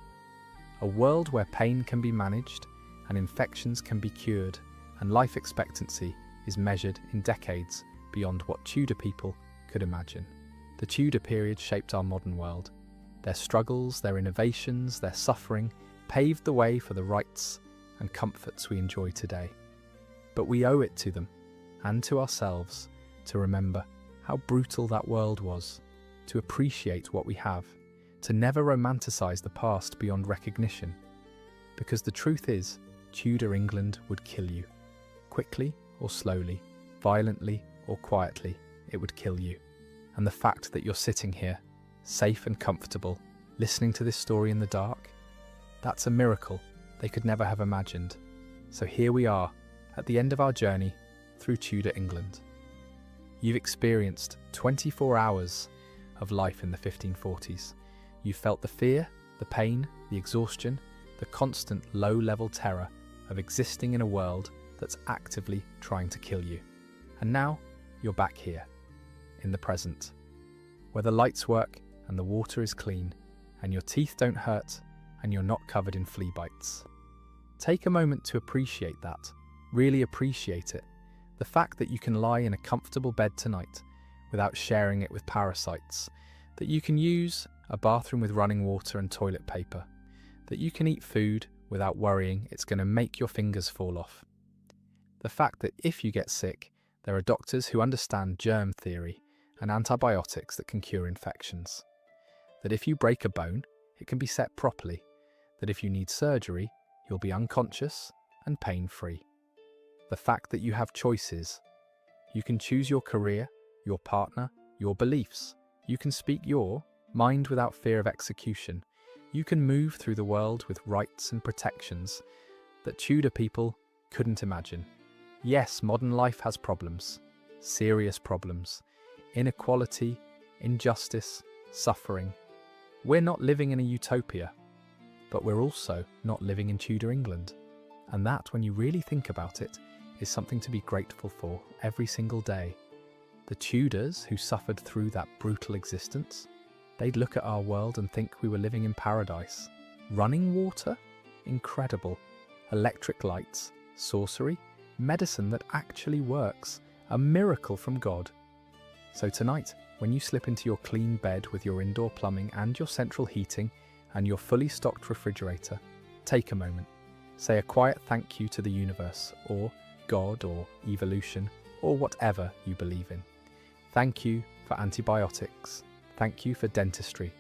A world where pain can be managed and infections can be cured, and life expectancy is measured in decades beyond what Tudor people could imagine. The Tudor period shaped our modern world. Their struggles, their innovations, their suffering paved the way for the rights and comforts we enjoy today. But we owe it to them and to ourselves to remember how brutal that world was, to appreciate what we have, to never romanticize the past beyond recognition. Because the truth is, Tudor England would kill you. Quickly or slowly, violently or quietly, it would kill you. And the fact that you're sitting here, safe and comfortable, listening to this story in the dark, that's a miracle they could never have imagined. So here we are, at the end of our journey through Tudor England. You've experienced 24 hours of life in the 1540s. You've felt the fear, the pain, the exhaustion, the constant low-level terror of existing in a world that's actively trying to kill you. And now, you're back here, in the present, where the lights work and the water is clean, and your teeth don't hurt, and you're not covered in flea bites. Take a moment to appreciate that. Really appreciate it. The fact that you can lie in a comfortable bed tonight without sharing it with parasites, that you can use a bathroom with running water and toilet paper, that you can eat food without worrying it's going to make your fingers fall off. The fact that if you get sick, there are doctors who understand germ theory and antibiotics that can cure infections. That if you break a bone, it can be set properly. That if you need surgery, you'll be unconscious and pain-free. The fact that you have choices. You can choose your career, your partner, your beliefs. You can speak your mind without fear of execution. You can move through the world with rights and protections that Tudor people couldn't imagine. Yes, modern life has problems, serious problems, inequality, injustice, suffering. We're not living in a utopia, but we're also not living in Tudor England. And that, when you really think about it, is something to be grateful for every single day. The Tudors, who suffered through that brutal existence, they'd look at our world and think we were living in paradise. Running water? Incredible. Electric lights, sorcery, medicine that actually works, a miracle from God. So tonight, when you slip into your clean bed with your indoor plumbing and your central heating and your fully stocked refrigerator, take a moment. Say a quiet thank you to the universe, or God, or evolution, or whatever you believe in. Thank you for antibiotics. Thank you for dentistry.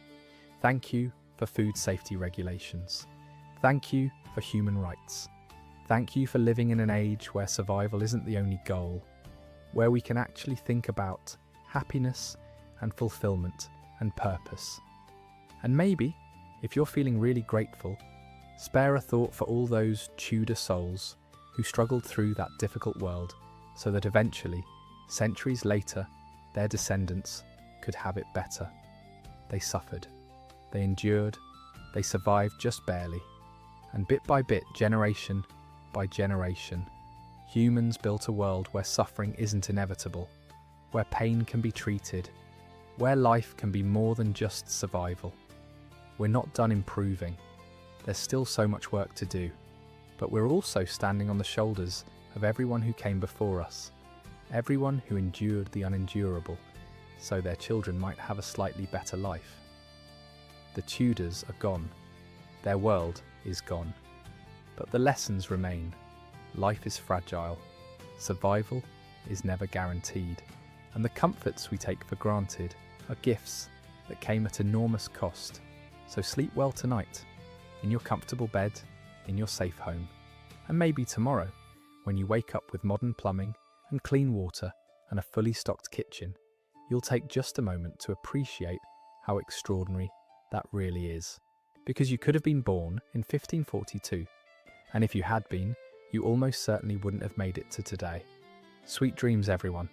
Thank you for food safety regulations. Thank you for human rights. Thank you for living in an age where survival isn't the only goal, where we can actually think about happiness and fulfillment and purpose. And maybe, if you're feeling really grateful, spare a thought for all those Tudor souls who struggled through that difficult world so that eventually, centuries later, their descendants could have it better. They suffered, they endured, they survived just barely, and bit by bit, generation by generation, humans built a world where suffering isn't inevitable, where pain can be treated, where life can be more than just survival. We're not done improving. There's still so much work to do, but we're also standing on the shoulders of everyone who came before us, everyone who endured the unendurable, so their children might have a slightly better life. The Tudors are gone. Their world is gone. But the lessons remain. Life is fragile. Survival is never guaranteed. And the comforts we take for granted are gifts that came at enormous cost. So sleep well tonight, in your comfortable bed, in your safe home. And maybe tomorrow, when you wake up with modern plumbing and clean water and a fully stocked kitchen, you'll take just a moment to appreciate how extraordinary that really is. Because you could have been born in 1542, and if you had been, you almost certainly wouldn't have made it to today. Sweet dreams, everyone,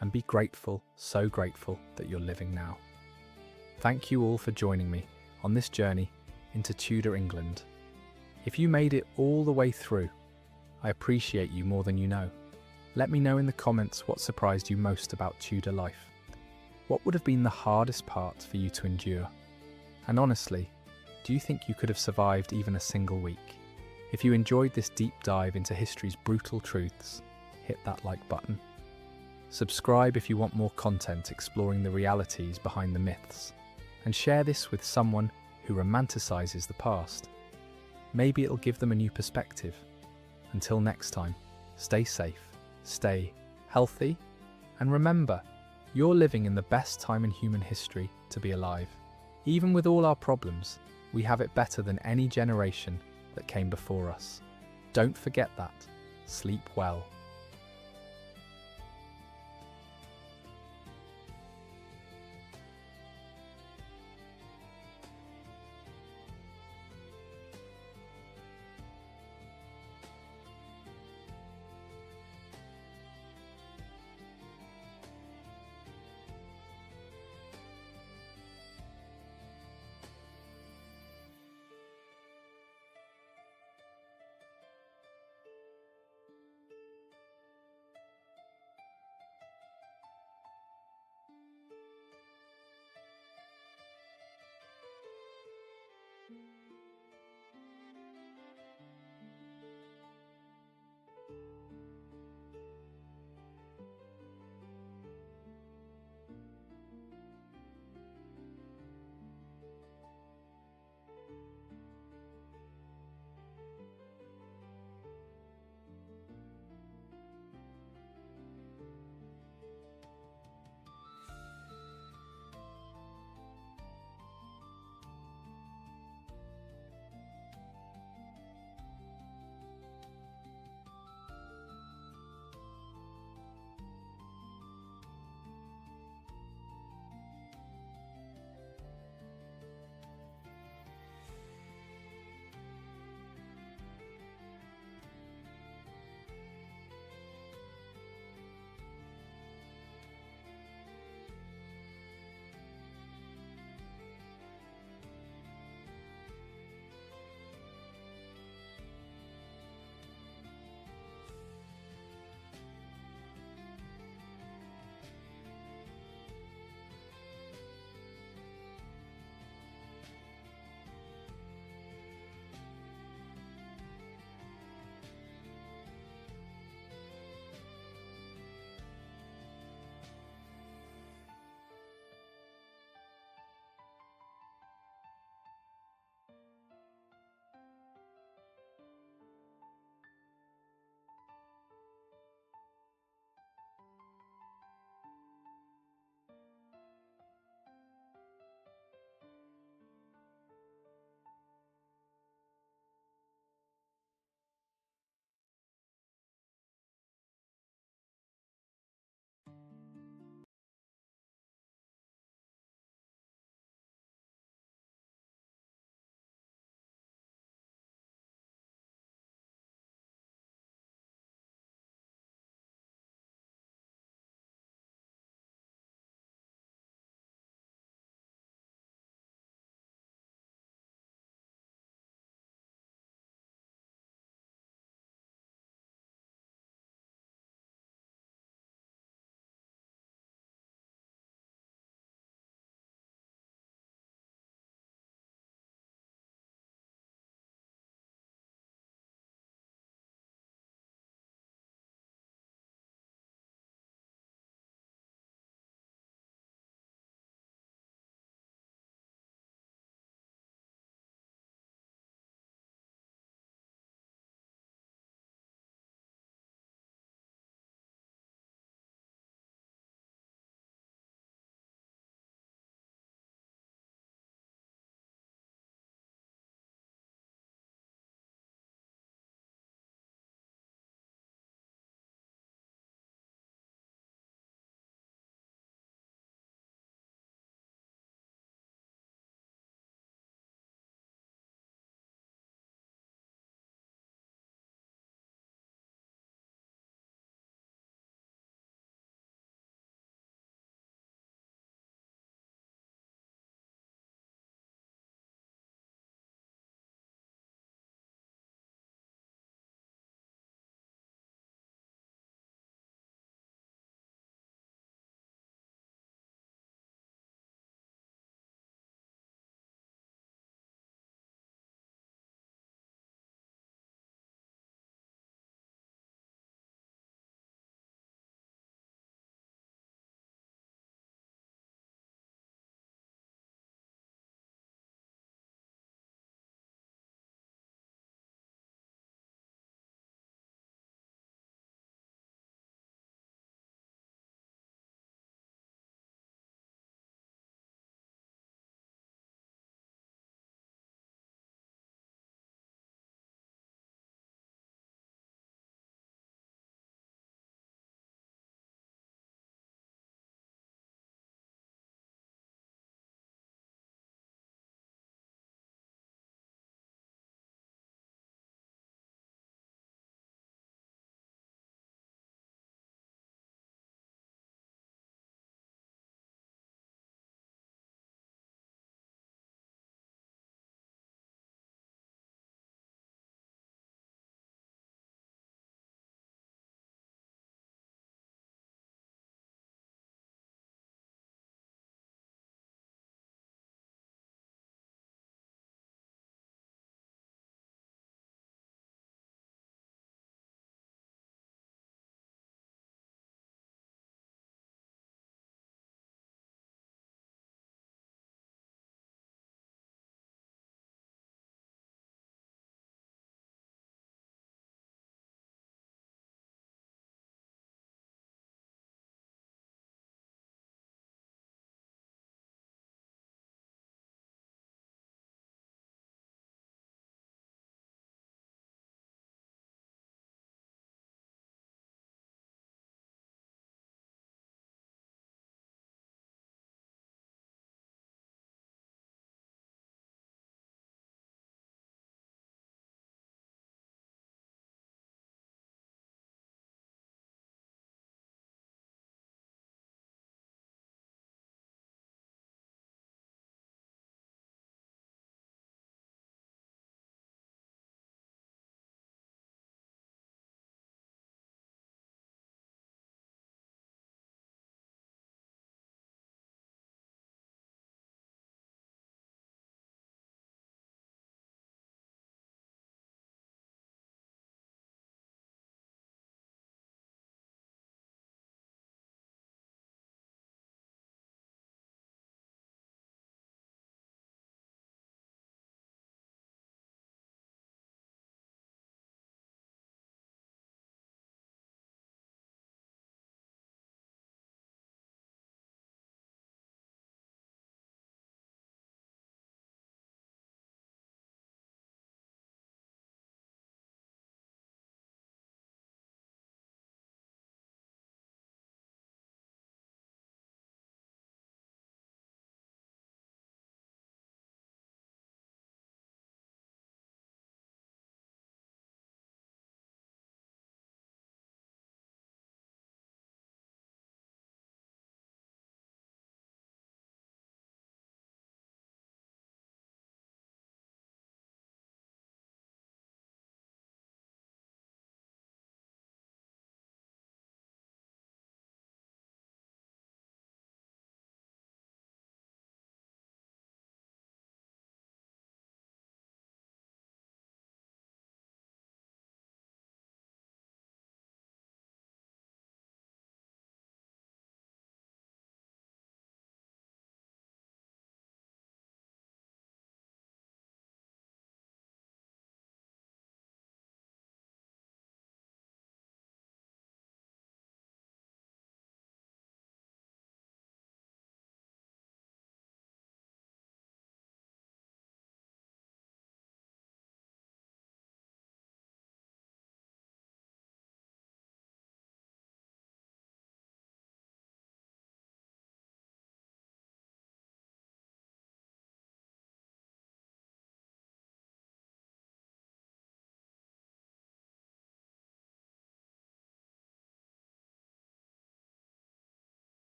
and be grateful, so grateful that you're living now. Thank you all for joining me on this journey into Tudor England. If you made it all the way through, I appreciate you more than you know. Let me know in the comments what surprised you most about Tudor life. What would have been the hardest part for you to endure? And honestly, do you think you could have survived even a single week? If you enjoyed this deep dive into history's brutal truths, hit that like button. Subscribe if you want more content exploring the realities behind the myths, and share this with someone who romanticizes the past. Maybe it'll give them a new perspective. Until next time, stay safe, stay healthy, and remember, you're living in the best time in human history to be alive. Even with all our problems, we have it better than any generation that came before us. Don't forget that. Sleep well.